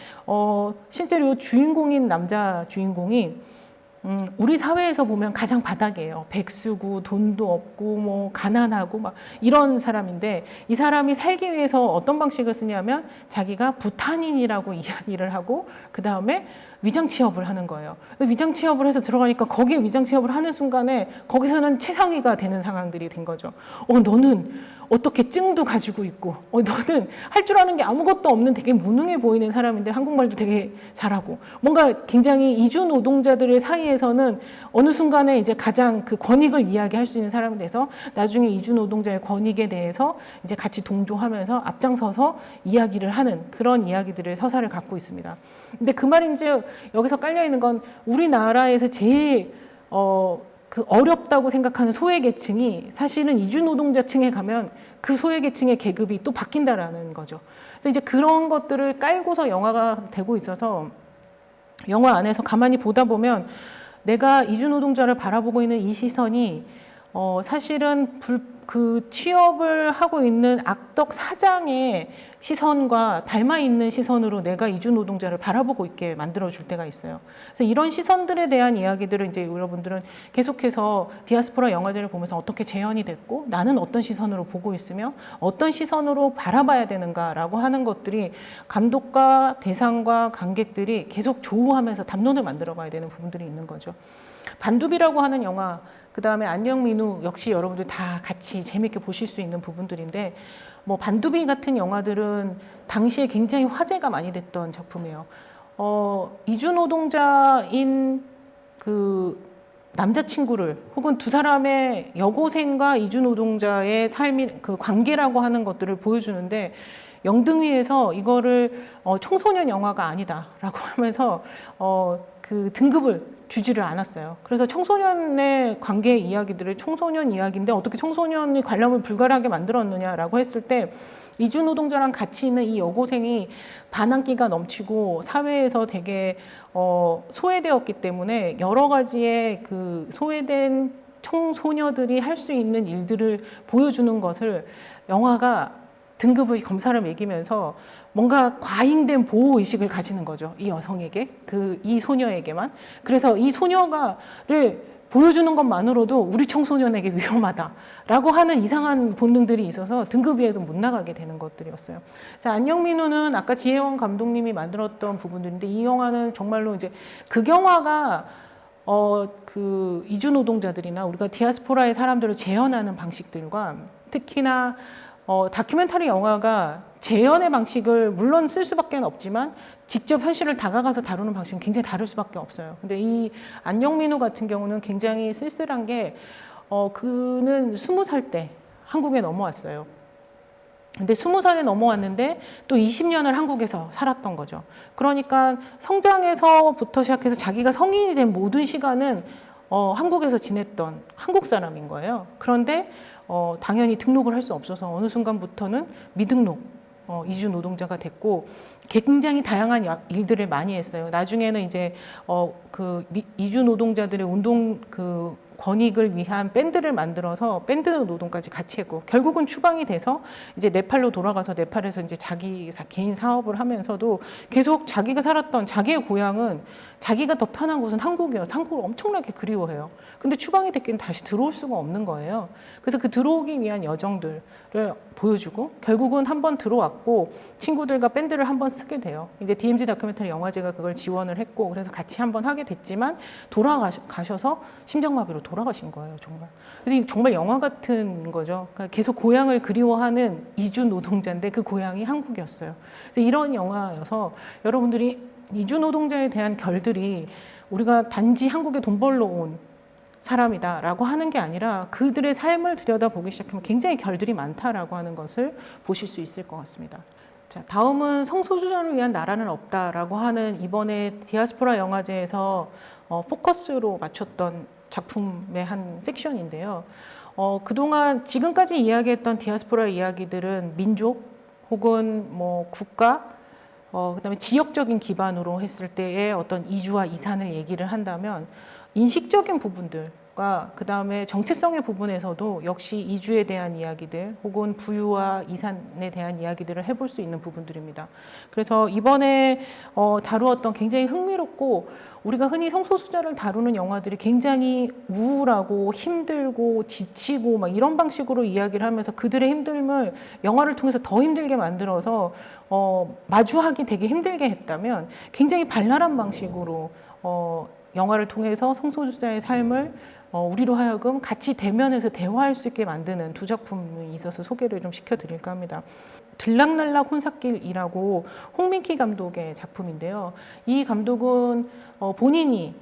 실제로 주인공인 남자 주인공이 우리 사회에서 보면 가장 바닥이에요. 백수고 돈도 없고 뭐 가난하고 막 이런 사람인데 이 사람이 살기 위해서 어떤 방식을 쓰냐면 자기가 부탄인이라고 이야기를 하고 그 다음에 위장 취업을 하는 거예요. 위장 취업을 해서 들어가니까 거기에 위장 취업을 하는 순간에 거기서는 최상위가 되는 상황들이 된 거죠. 너는 어떻게 증도 가지고 있고 너는 할 줄 아는 게 아무것도 없는 되게 무능해 보이는 사람인데 한국말도 되게 잘하고 뭔가 굉장히 이주 노동자들의 사이에서는 어느 순간에 이제 가장 그 권익을 이야기할 수 있는 사람이 돼서 나중에 이주 노동자의 권익에 대해서 이제 같이 동조하면서 앞장서서 이야기를 하는 그런 이야기들을 서사를 갖고 있습니다. 근데 그 말인즉 여기서 깔려 있는 건 우리나라에서 제일 그 어렵다고 생각하는 소외계층이 사실은 이주 노동자층에 가면 그 소외계층의 계급이 또 바뀐다라는 거죠. 그래서 이제 그런 것들을 깔고서 영화가 되고 있어서 영화 안에서 가만히 보다 보면 내가 이주 노동자를 바라보고 있는 이 시선이 사실은 그 취업을 하고 있는 악덕 사장의 시선과 닮아 있는 시선으로 내가 이주 노동자를 바라보고 있게 만들어 줄 때가 있어요. 그래서 이런 시선들에 대한 이야기들을 이제 여러분들은 계속해서 디아스포라 영화제를 보면서 어떻게 재현이 됐고 나는 어떤 시선으로 보고 있으며 어떤 시선으로 바라봐야 되는가라고 하는 것들이 감독과 대상과 관객들이 계속 조우하면서 담론을 만들어 가야 되는 부분들이 있는 거죠. 반두비라고 하는 영화, 그 다음에 안녕 민우 역시 여러분들 다 같이 재밌게 보실 수 있는 부분들인데 뭐 반두비 같은 영화들은 당시에 굉장히 화제가 많이 됐던 작품이에요. 이주 노동자인 그 남자친구를 혹은 두 사람의 여고생과 이주 노동자의 삶이 그 관계라고 하는 것들을 보여주는데 영등위에서 이거를 청소년 영화가 아니다라고 하면서 그 등급을 주지를 않았어요. 그래서 청소년의 관계 이야기들을 청소년 이야기인데 어떻게 청소년이 관람을 불가하게 만들었느냐라고 했을 때 이주 노동자랑 같이 있는 이 여고생이 반항기가 넘치고 사회에서 되게 소외되었기 때문에 여러 가지의 그 소외된 청소녀들이 할 수 있는 일들을 보여주는 것을 영화가 등급의 검사를 매기면서 뭔가 과잉된 보호의식을 가지는 거죠. 이 여성에게, 이 소녀에게만. 그래서 이 소녀가를 보여주는 것만으로도 우리 청소년에게 위험하다라고 하는 이상한 본능들이 있어서 등급 위에도 못 나가게 되는 것들이었어요. 자, 안녕 민우는 아까 지혜원 감독님이 만들었던 부분들인데 이 영화는 정말로 이제 극영화가 그 이주 노동자들이나 우리가 디아스포라의 사람들을 재현하는 방식들과 특히나 다큐멘터리 영화가 재현의 방식을 물론 쓸 수밖에 없지만 직접 현실을 다가가서 다루는 방식은 굉장히 다를 수밖에 없어요. 근데 이 안녕민우 같은 경우는 굉장히 쓸쓸한 게 그는 20살 때 한국에 넘어왔어요. 근데 20살에 넘어왔는데 또 20년을 한국에서 살았던 거죠. 그러니까 성장에서부터 시작해서 자기가 성인이 된 모든 시간은 한국에서 지냈던 한국 사람인 거예요. 그런데 당연히 등록을 할 수 없어서 어느 순간부터는 미등록 이주 노동자가 됐고 굉장히 다양한 일들을 많이 했어요. 나중에는 이제 그 이주 노동자들의 운동 그 권익을 위한 밴드를 만들어서 밴드 노동까지 같이 했고 결국은 추방이 돼서 이제 네팔로 돌아가서 네팔에서 이제 자기 개인 사업을 하면서도 계속 자기가 살았던 자기의 고향은 자기가 더 편한 곳은 한국이어서 한국을 엄청나게 그리워해요. 근데 추방이 됐기는 다시 들어올 수가 없는 거예요. 그래서 그 들어오기 위한 여정들을 보여주고 결국은 한번 들어왔고 친구들과 밴드를 한번 쓰게 돼요. 이제 DMZ 다큐멘터리 영화제가 그걸 지원을 했고 그래서 같이 한번 하게 됐지만 돌아가셔서 심장마비로 돌아가신 거예요, 정말. 그래서 정말 영화 같은 거죠. 그러니까 계속 고향을 그리워하는 이주 노동자인데 그 고향이 한국이었어요. 그래서 이런 영화여서 여러분들이 이주 노동자에 대한 결들이 우리가 단지 한국에 돈 벌러 온 사람이다라고 하는 게 아니라 그들의 삶을 들여다보기 시작하면 굉장히 결들이 많다라고 하는 것을 보실 수 있을 것 같습니다. 자, 다음은 성소수자를 위한 나라는 없다라고 하는 이번에 디아스포라 영화제에서 포커스로 맞췄던 작품의 한 섹션인데요. 그동안 지금까지 이야기했던 디아스포라 이야기들은 민족 혹은 뭐 국가 그다음에 지역적인 기반으로 했을 때의 어떤 이주와 이산을 얘기를 한다면 인식적인 부분들과 그다음에 정체성의 부분에서도 역시 이주에 대한 이야기들 혹은 부유와 이산에 대한 이야기들을 해볼 수 있는 부분들입니다. 그래서 이번에 다루었던 굉장히 흥미롭고 우리가 흔히 성소수자를 다루는 영화들이 굉장히 우울하고 힘들고 지치고 막 이런 방식으로 이야기를 하면서 그들의 힘듦을 영화를 통해서 더 힘들게 만들어서 마주하기 되게 힘들게 했다면 굉장히 발랄한 방식으로 영화를 통해서 성소수자의 삶을 우리로 하여금 같이 대면해서 대화할 수 있게 만드는 두 작품이 있어서 소개를 좀 시켜드릴까 합니다. 들락날락 혼사길이라고 홍민키 감독의 작품인데요. 이 감독은 본인이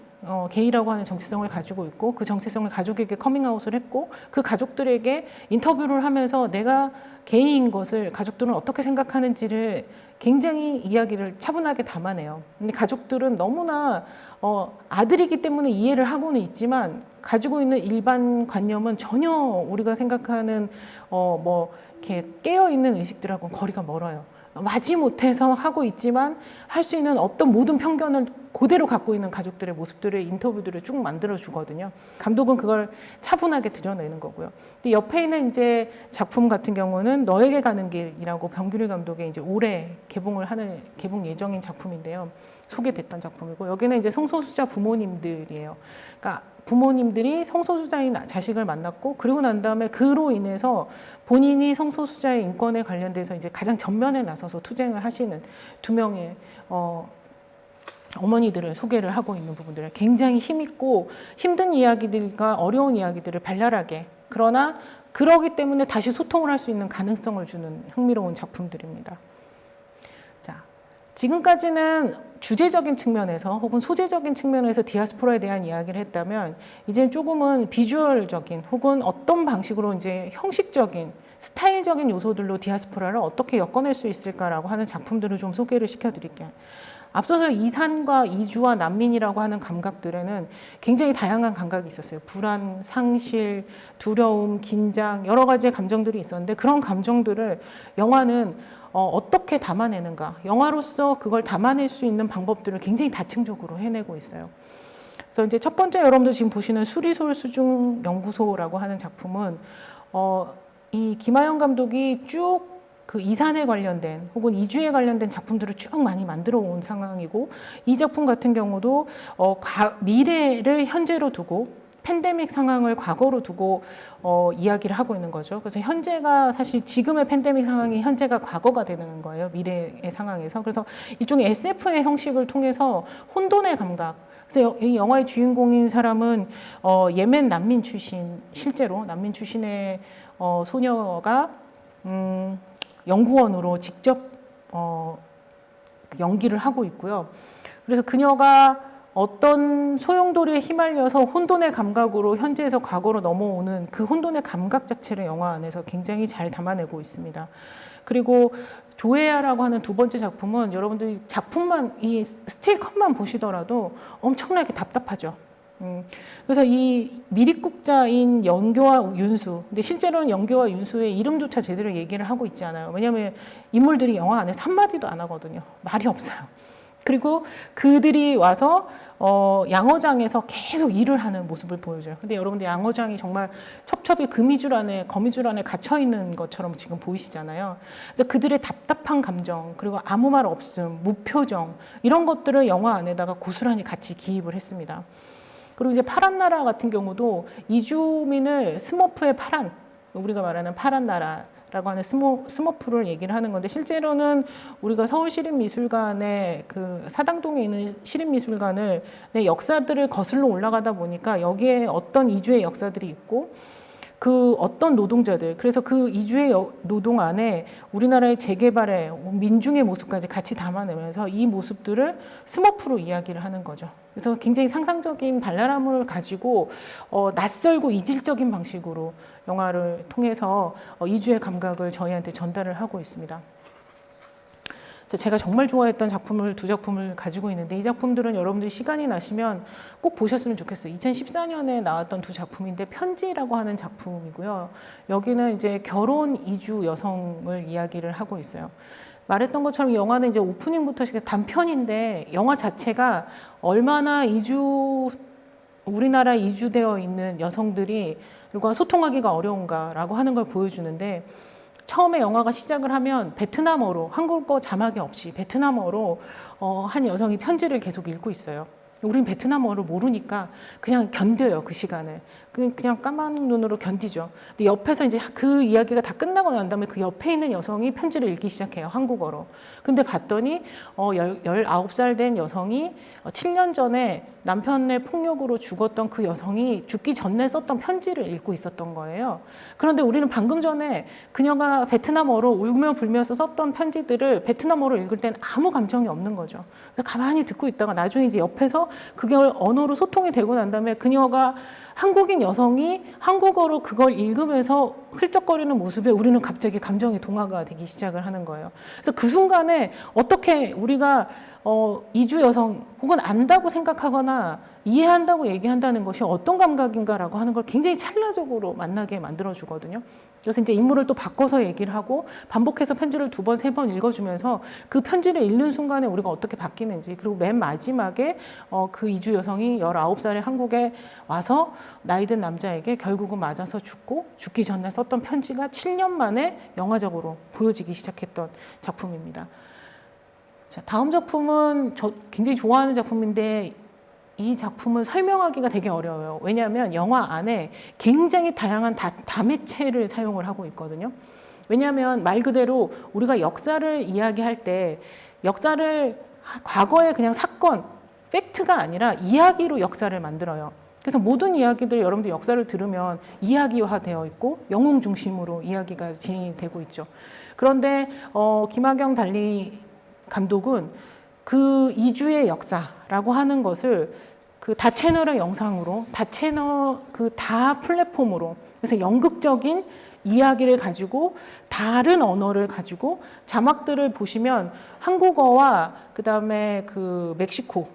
게이라고 하는 정체성을 가지고 있고 그 정체성을 가족에게 커밍아웃을 했고 그 가족들에게 인터뷰를 하면서 내가 게이인 것을 가족들은 어떻게 생각하는지를 굉장히 이야기를 차분하게 담아내요. 근데 가족들은 너무나 아들이기 때문에 이해를 하고는 있지만 가지고 있는 일반 관념은 전혀 우리가 생각하는 뭐 이렇게 깨어 있는 의식들하고는 거리가 멀어요. 마지못해서 하고 있지만 할 수 있는 어떤 모든 편견을 그대로 갖고 있는 가족들의 모습들의 인터뷰들을 쭉 만들어 주거든요. 감독은 그걸 차분하게 드러내는 거고요. 근데 옆에 있는 이제 작품 같은 경우는 너에게 가는 길이라고 병규리 감독의 이제 올해 개봉 예정인 작품인데요. 소개됐던 작품이고 여기는 이제 성소수자 부모님들이에요. 그러니까 부모님들이 성소수자인 자식을 만났고 그리고 난 다음에 그로 인해서 본인이 성소수자의 인권에 관련돼서 이제 가장 전면에 나서서 투쟁을 하시는 두 명의 어머니들을 소개를 하고 있는 부분들을 굉장히 힘있고 힘든 이야기들과 어려운 이야기들을 발랄하게 그러나 그러기 때문에 다시 소통을 할 수 있는 가능성을 주는 흥미로운 작품들입니다. 자, 지금까지는 주제적인 측면에서 혹은 소재적인 측면에서 디아스포라에 대한 이야기를 했다면 이제 조금은 비주얼적인 혹은 어떤 방식으로 이제 형식적인 스타일적인 요소들로 디아스포라를 어떻게 엮어낼 수 있을까라고 하는 작품들을 좀 소개를 시켜드릴게요. 앞서서 이산과 이주와 난민이라고 하는 감각들에는 굉장히 다양한 감각이 있었어요. 불안, 상실, 두려움, 긴장 여러 가지의 감정들이 있었는데 그런 감정들을 영화는 어떻게 담아내는가 영화로서 그걸 담아낼 수 있는 방법들을 굉장히 다층적으로 해내고 있어요. 그래서 이제 첫 번째 여러분들 지금 보시는 수리솔 수중 연구소라고 하는 작품은 이 김하영 감독이 쭉 그 이산에 관련된 혹은 이주에 관련된 작품들을 쭉 많이 만들어 온 상황이고 이 작품 같은 경우도 미래를 현재로 두고 팬데믹 상황을 과거로 두고 이야기를 하고 있는 거죠. 그래서 현재가 사실 지금의 팬데믹 상황이 현재가 과거가 되는 거예요. 미래의 상황에서. 그래서 일종의 SF의 형식을 통해서 혼돈의 감각. 그래서 이 영화의 주인공인 사람은 예멘 난민 출신, 실제로 난민 출신의 소녀가 연구원으로 직접 연기를 하고 있고요. 그래서 그녀가 어떤 소용돌이에 휘말려서 혼돈의 감각으로 현재에서 과거로 넘어오는 그 혼돈의 감각 자체를 영화 안에서 굉장히 잘 담아내고 있습니다. 그리고 조에아라고 하는 두 번째 작품은 여러분들이 작품만 이 스틸컷만 보시더라도 엄청나게 답답하죠. 그래서 이 미립국자인 영교와 윤수, 근데 실제로는 영교와 윤수의 이름조차 제대로 얘기를 하고 있지 않아요. 왜냐하면 인물들이 영화 안에서 한마디도 안 하거든요. 말이 없어요. 그리고 그들이 와서 양어장에서 계속 일을 하는 모습을 보여줘요. 근데 여러분들 양어장이 정말 첩첩이 거미줄 안에 갇혀 있는 것처럼 지금 보이시잖아요. 그래서 그들의 답답한 감정, 그리고 아무 말 없음, 무표정, 이런 것들을 영화 안에다가 고스란히 같이 기입을 했습니다. 그리고 이제 파란 나라 같은 경우도 이주민을 스머프의 파란, 우리가 말하는 파란 나라라고 하는 스머프를 얘기를 하는 건데, 실제로는 우리가 서울시립미술관의 그 사당동에 있는 시립미술관을 역사들을 거슬러 올라가다 보니까 여기에 어떤 이주의 역사들이 있고 그 어떤 노동자들, 그래서 그 이주의 노동 안에 우리나라의 재개발의 민중의 모습까지 같이 담아내면서 이 모습들을 스머프로 이야기를 하는 거죠. 그래서 굉장히 상상적인 발랄함을 가지고 낯설고 이질적인 방식으로 영화를 통해서 이주의 감각을 저희한테 전달을 하고 있습니다. 제가 정말 좋아했던 두 작품을 가지고 있는데, 이 작품들은 여러분들이 시간이 나시면 꼭 보셨으면 좋겠어요. 2014년에 나왔던 두 작품인데, 편지라고 하는 작품이고요. 여기는 이제 결혼 이주 여성을 이야기를 하고 있어요. 말했던 것처럼 영화는 이제 오프닝부터 단편인데, 영화 자체가 얼마나 우리나라 이주되어 있는 여성들이 그리고 소통하기가 어려운가라고 하는 걸 보여주는데, 처음에 영화가 시작을 하면 베트남어로, 한국어 자막이 없이 베트남어로 한 여성이 편지를 계속 읽고 있어요. 우린 베트남어를 모르니까 그냥 견뎌요, 그 시간을. 그냥 까만 눈으로 견디죠. 근데 옆에서 이제 그 이야기가 다 끝나고 난 다음에 그 옆에 있는 여성이 편지를 읽기 시작해요, 한국어로. 근데 봤더니 19살 된 여성이 7년 전에 남편의 폭력으로 죽었던 그 여성이 죽기 전에 썼던 편지를 읽고 있었던 거예요. 그런데 우리는 방금 전에 그녀가 베트남어로 울며 불면서 썼던 편지들을 베트남어로 읽을 땐 아무 감정이 없는 거죠. 그래서 가만히 듣고 있다가 나중에 이제 옆에서 그걸 언어로 소통이 되고 난 다음에 그녀가 한국인 여성이 한국어로 그걸 읽으면서 훌쩍거리는 모습에 우리는 갑자기 감정의 동화가 되기 시작을 하는 거예요. 그래서 그 순간에 어떻게 우리가 이주 여성 혹은 안다고 생각하거나 이해한다고 얘기한다는 것이 어떤 감각인가라고 하는 걸 굉장히 찰나적으로 만나게 만들어주거든요. 그래서 이제 인물을 또 바꿔서 얘기를 하고 반복해서 편지를 2번, 3번 읽어주면서 그 편지를 읽는 순간에 우리가 어떻게 바뀌는지, 그리고 맨 마지막에 그 이주 여성이 19살에 한국에 와서 나이든 남자에게 결국은 맞아서 죽기 전에 썼던 편지가 7년 만에 영화적으로 보여지기 시작했던 작품입니다. 자, 다음 작품은 저 굉장히 좋아하는 작품인데, 이 작품은 설명하기가 되게 어려워요. 왜냐하면 영화 안에 굉장히 다양한 다매체를 사용을 하고 있거든요. 왜냐하면 말 그대로 우리가 역사를 이야기할 때 역사를 과거의 그냥 사건, 팩트가 아니라 이야기로 역사를 만들어요. 그래서 모든 이야기들 여러분들 역사를 들으면 이야기화되어 있고 영웅 중심으로 이야기가 진행이 되고 있죠. 그런데 김하경 달리 감독은 그 이주의 역사라고 하는 것을 그 다채널의 영상으로, 다 플랫폼으로, 그래서 연극적인 이야기를 가지고 다른 언어를 가지고 자막들을 보시면 한국어와 그다음에 그 멕시코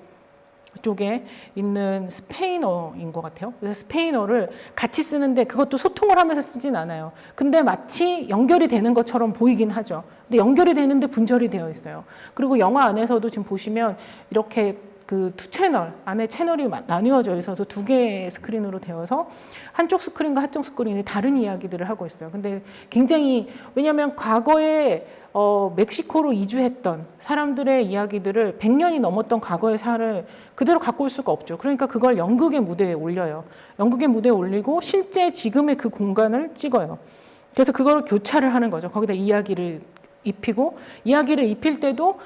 쪽에 있는 스페인어인 것 같아요. 그래서 스페인어를 같이 쓰는데 그것도 소통을 하면서 쓰진 않아요. 근데 마치 연결이 되는 것처럼 보이긴 하죠. 근데 연결이 되는데 분절이 되어 있어요. 그리고 영화 안에서도 지금 보시면 이렇게 그 2채널 안에 채널이 나뉘어져 있어서 2개의 스크린으로 되어서 한쪽 스크린과 한쪽 스크린이 다른 이야기들을 하고 있어요. 근데 굉장히, 왜냐하면 과거에 멕시코로 이주했던 사람들의 이야기들을 100년이 넘었던 과거의 사를 그대로 갖고 올 수가 없죠. 그러니까 그걸 연극의 무대에 올려요. 연극의 무대에 올리고 실제 지금의 그 공간을 찍어요. 그래서 그걸 교차를 하는 거죠. 거기다 이야기를 입히고, 이야기를 입힐 때도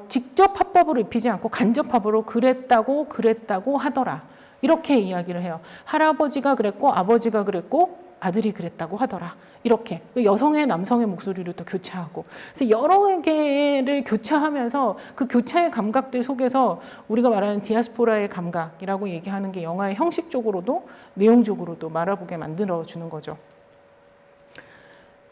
직접 합법으로 입히지 않고 간접합으로 그랬다고 하더라, 이렇게 이야기를 해요. 할아버지가 그랬고 아버지가 그랬고 아들이 그랬다고 하더라, 이렇게 여성의 남성의 목소리를 또 교차하고, 그래서 여러 개를 교차하면서 그 교차의 감각들 속에서 우리가 말하는 디아스포라의 감각이라고 얘기하는 게 영화의 형식적으로도 내용적으로도 말아보게 만들어주는 거죠.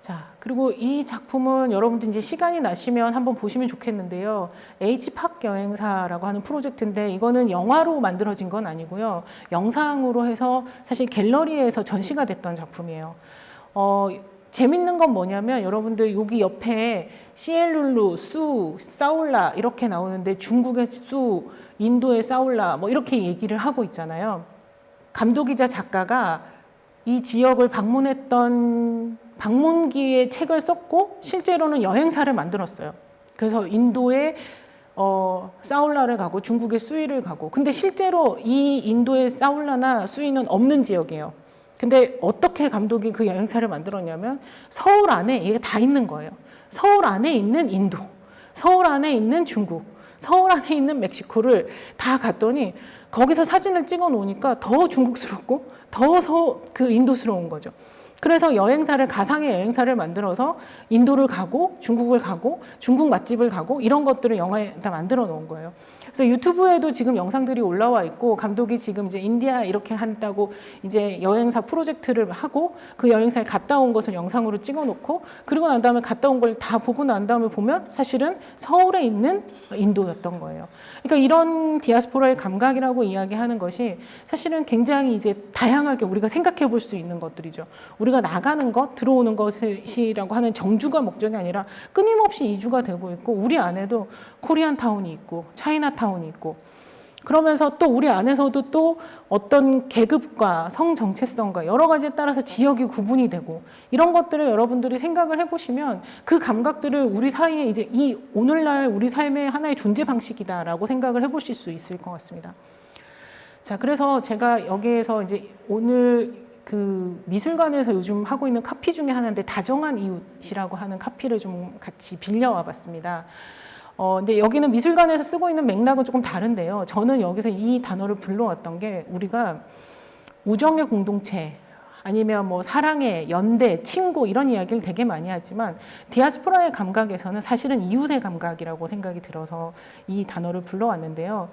자, 그리고 이 작품은 여러분들 이제 시간이 나시면 한번 보시면 좋겠는데요. H팍 여행사라고 하는 프로젝트인데, 이거는 영화로 만들어진 건 아니고요. 영상으로 해서 사실 갤러리에서 전시가 됐던 작품이에요. 재밌는 건 뭐냐면 여러분들 여기 옆에 시엘룰루, 수, 사울라 이렇게 나오는데 중국의 수, 인도의 사울라 뭐 이렇게 얘기를 하고 있잖아요. 감독이자 작가가 이 지역을 방문했던 방문기의 책을 썼고 실제로는 여행사를 만들었어요. 그래서 인도의 사울라를 가고 중국의 수이를 가고, 근데 실제로 이 인도의 사울라나 수이는 없는 지역이에요. 근데 어떻게 감독이 그 여행사를 만들었냐면 서울 안에 이게 다 있는 거예요. 서울 안에 있는 인도, 서울 안에 있는 중국, 서울 안에 있는 멕시코를 다 갔더니 거기서 사진을 찍어 놓으니까 더 중국스럽고 더 그 인도스러운 거죠. 그래서 여행사를, 가상의 여행사를 만들어서 인도를 가고 중국을 가고 중국 맛집을 가고 이런 것들을 영화에 다 만들어 놓은 거예요. 그래서 유튜브에도 지금 영상들이 올라와 있고, 감독이 지금 이제 인디아 이렇게 한다고 이제 여행사 프로젝트를 하고 그 여행사에 갔다 온 것을 영상으로 찍어 놓고, 그리고 난 다음에 갔다 온 걸 다 보고 난 다음에 보면 사실은 서울에 있는 인도였던 거예요. 그러니까 이런 디아스포라의 감각이라고 이야기하는 것이 사실은 굉장히 이제 다양하게 우리가 생각해 볼 수 있는 것들이죠. 우리가 나가는 것, 들어오는 것이라고 하는 정주가 목적이 아니라 끊임없이 이주가 되고 있고, 우리 안에도 코리안 타운이 있고 차이나 타운이 있고, 그러면서 또 우리 안에서도 또 어떤 계급과 성 정체성과 여러 가지에 따라서 지역이 구분이 되고, 이런 것들을 여러분들이 생각을 해보시면 그 감각들을 우리 사이에 이제 이 오늘날 우리 삶의 하나의 존재 방식이다라고 생각을 해보실 수 있을 것 같습니다. 자, 그래서 제가 여기에서 이제 오늘 그 미술관에서 요즘 하고 있는 카피 중에 하나인데 다정한 이웃이라고 하는 카피를 좀 같이 빌려와 봤습니다. 근데 여기는 미술관에서 쓰고 있는 맥락은 조금 다른데요. 저는 여기서 이 단어를 불러왔던 게, 우리가 우정의 공동체 아니면 뭐 사랑의 연대, 친구 이런 이야기를 되게 많이 하지만 디아스포라의 감각에서는 사실은 이웃의 감각이라고 생각이 들어서 이 단어를 불러왔는데요.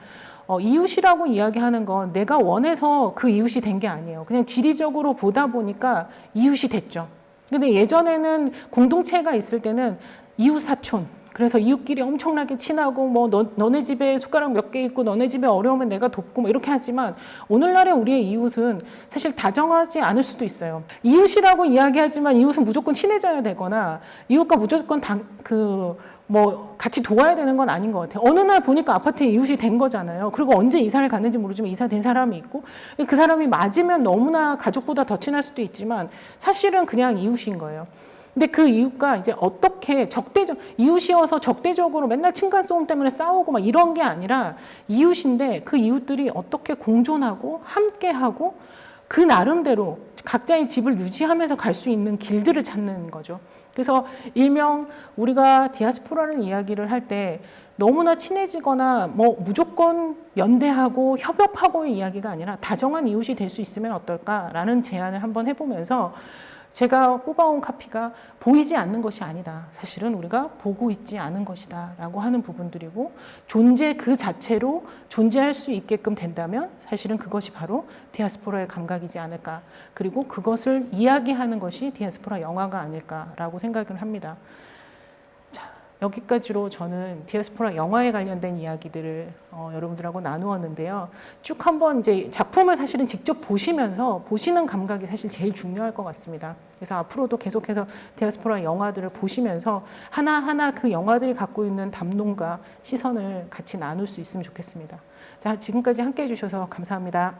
이웃이라고 이야기하는 건 내가 원해서 그 이웃이 된 게 아니에요. 그냥 지리적으로 보다 보니까 이웃이 됐죠. 근데 예전에는 공동체가 있을 때는 이웃 사촌, 그래서 이웃끼리 엄청나게 친하고 뭐 너네 집에 숟가락 몇 개 있고 너네 집에 어려우면 내가 돕고 뭐 이렇게 하지만, 오늘날의 우리의 이웃은 사실 다정하지 않을 수도 있어요. 이웃이라고 이야기하지만 이웃은 무조건 친해져야 되거나 이웃과 무조건 뭐 같이 도와야 되는 건 아닌 것 같아요. 어느 날 보니까 아파트에 이웃이 된 거잖아요. 그리고 언제 이사를 갔는지 모르지만 이사된 사람이 있고, 그 사람이 맞으면 너무나 가족보다 더 친할 수도 있지만 사실은 그냥 이웃인 거예요. 근데 그 이웃과 이제 어떻게 이웃이어서 적대적으로 맨날 층간소음 때문에 싸우고 막 이런 게 아니라, 이웃인데 그 이웃들이 어떻게 공존하고 함께하고 그 나름대로 각자의 집을 유지하면서 갈 수 있는 길들을 찾는 거죠. 그래서 일명 우리가 디아스포라를 이야기를 할 때 너무나 친해지거나 뭐 무조건 연대하고 협업하고의 이야기가 아니라 다정한 이웃이 될 수 있으면 어떨까라는 제안을 한번 해보면서, 제가 뽑아온 카피가 보이지 않는 것이 아니다, 사실은 우리가 보고 있지 않은 것이다 라고 하는 부분들이고, 존재 그 자체로 존재할 수 있게끔 된다면 사실은 그것이 바로 디아스포라의 감각이지 않을까, 그리고 그것을 이야기하는 것이 디아스포라 영화가 아닐까라고 생각을 합니다. 여기까지로 저는 디아스포라 영화에 관련된 이야기들을 여러분들하고 나누었는데요. 쭉 한번 이제 작품을 사실은 직접 보시면서 보시는 감각이 사실 제일 중요할 것 같습니다. 그래서 앞으로도 계속해서 디아스포라 영화들을 보시면서 하나하나 그 영화들이 갖고 있는 담론과 시선을 같이 나눌 수 있으면 좋겠습니다. 자, 지금까지 함께 해주셔서 감사합니다.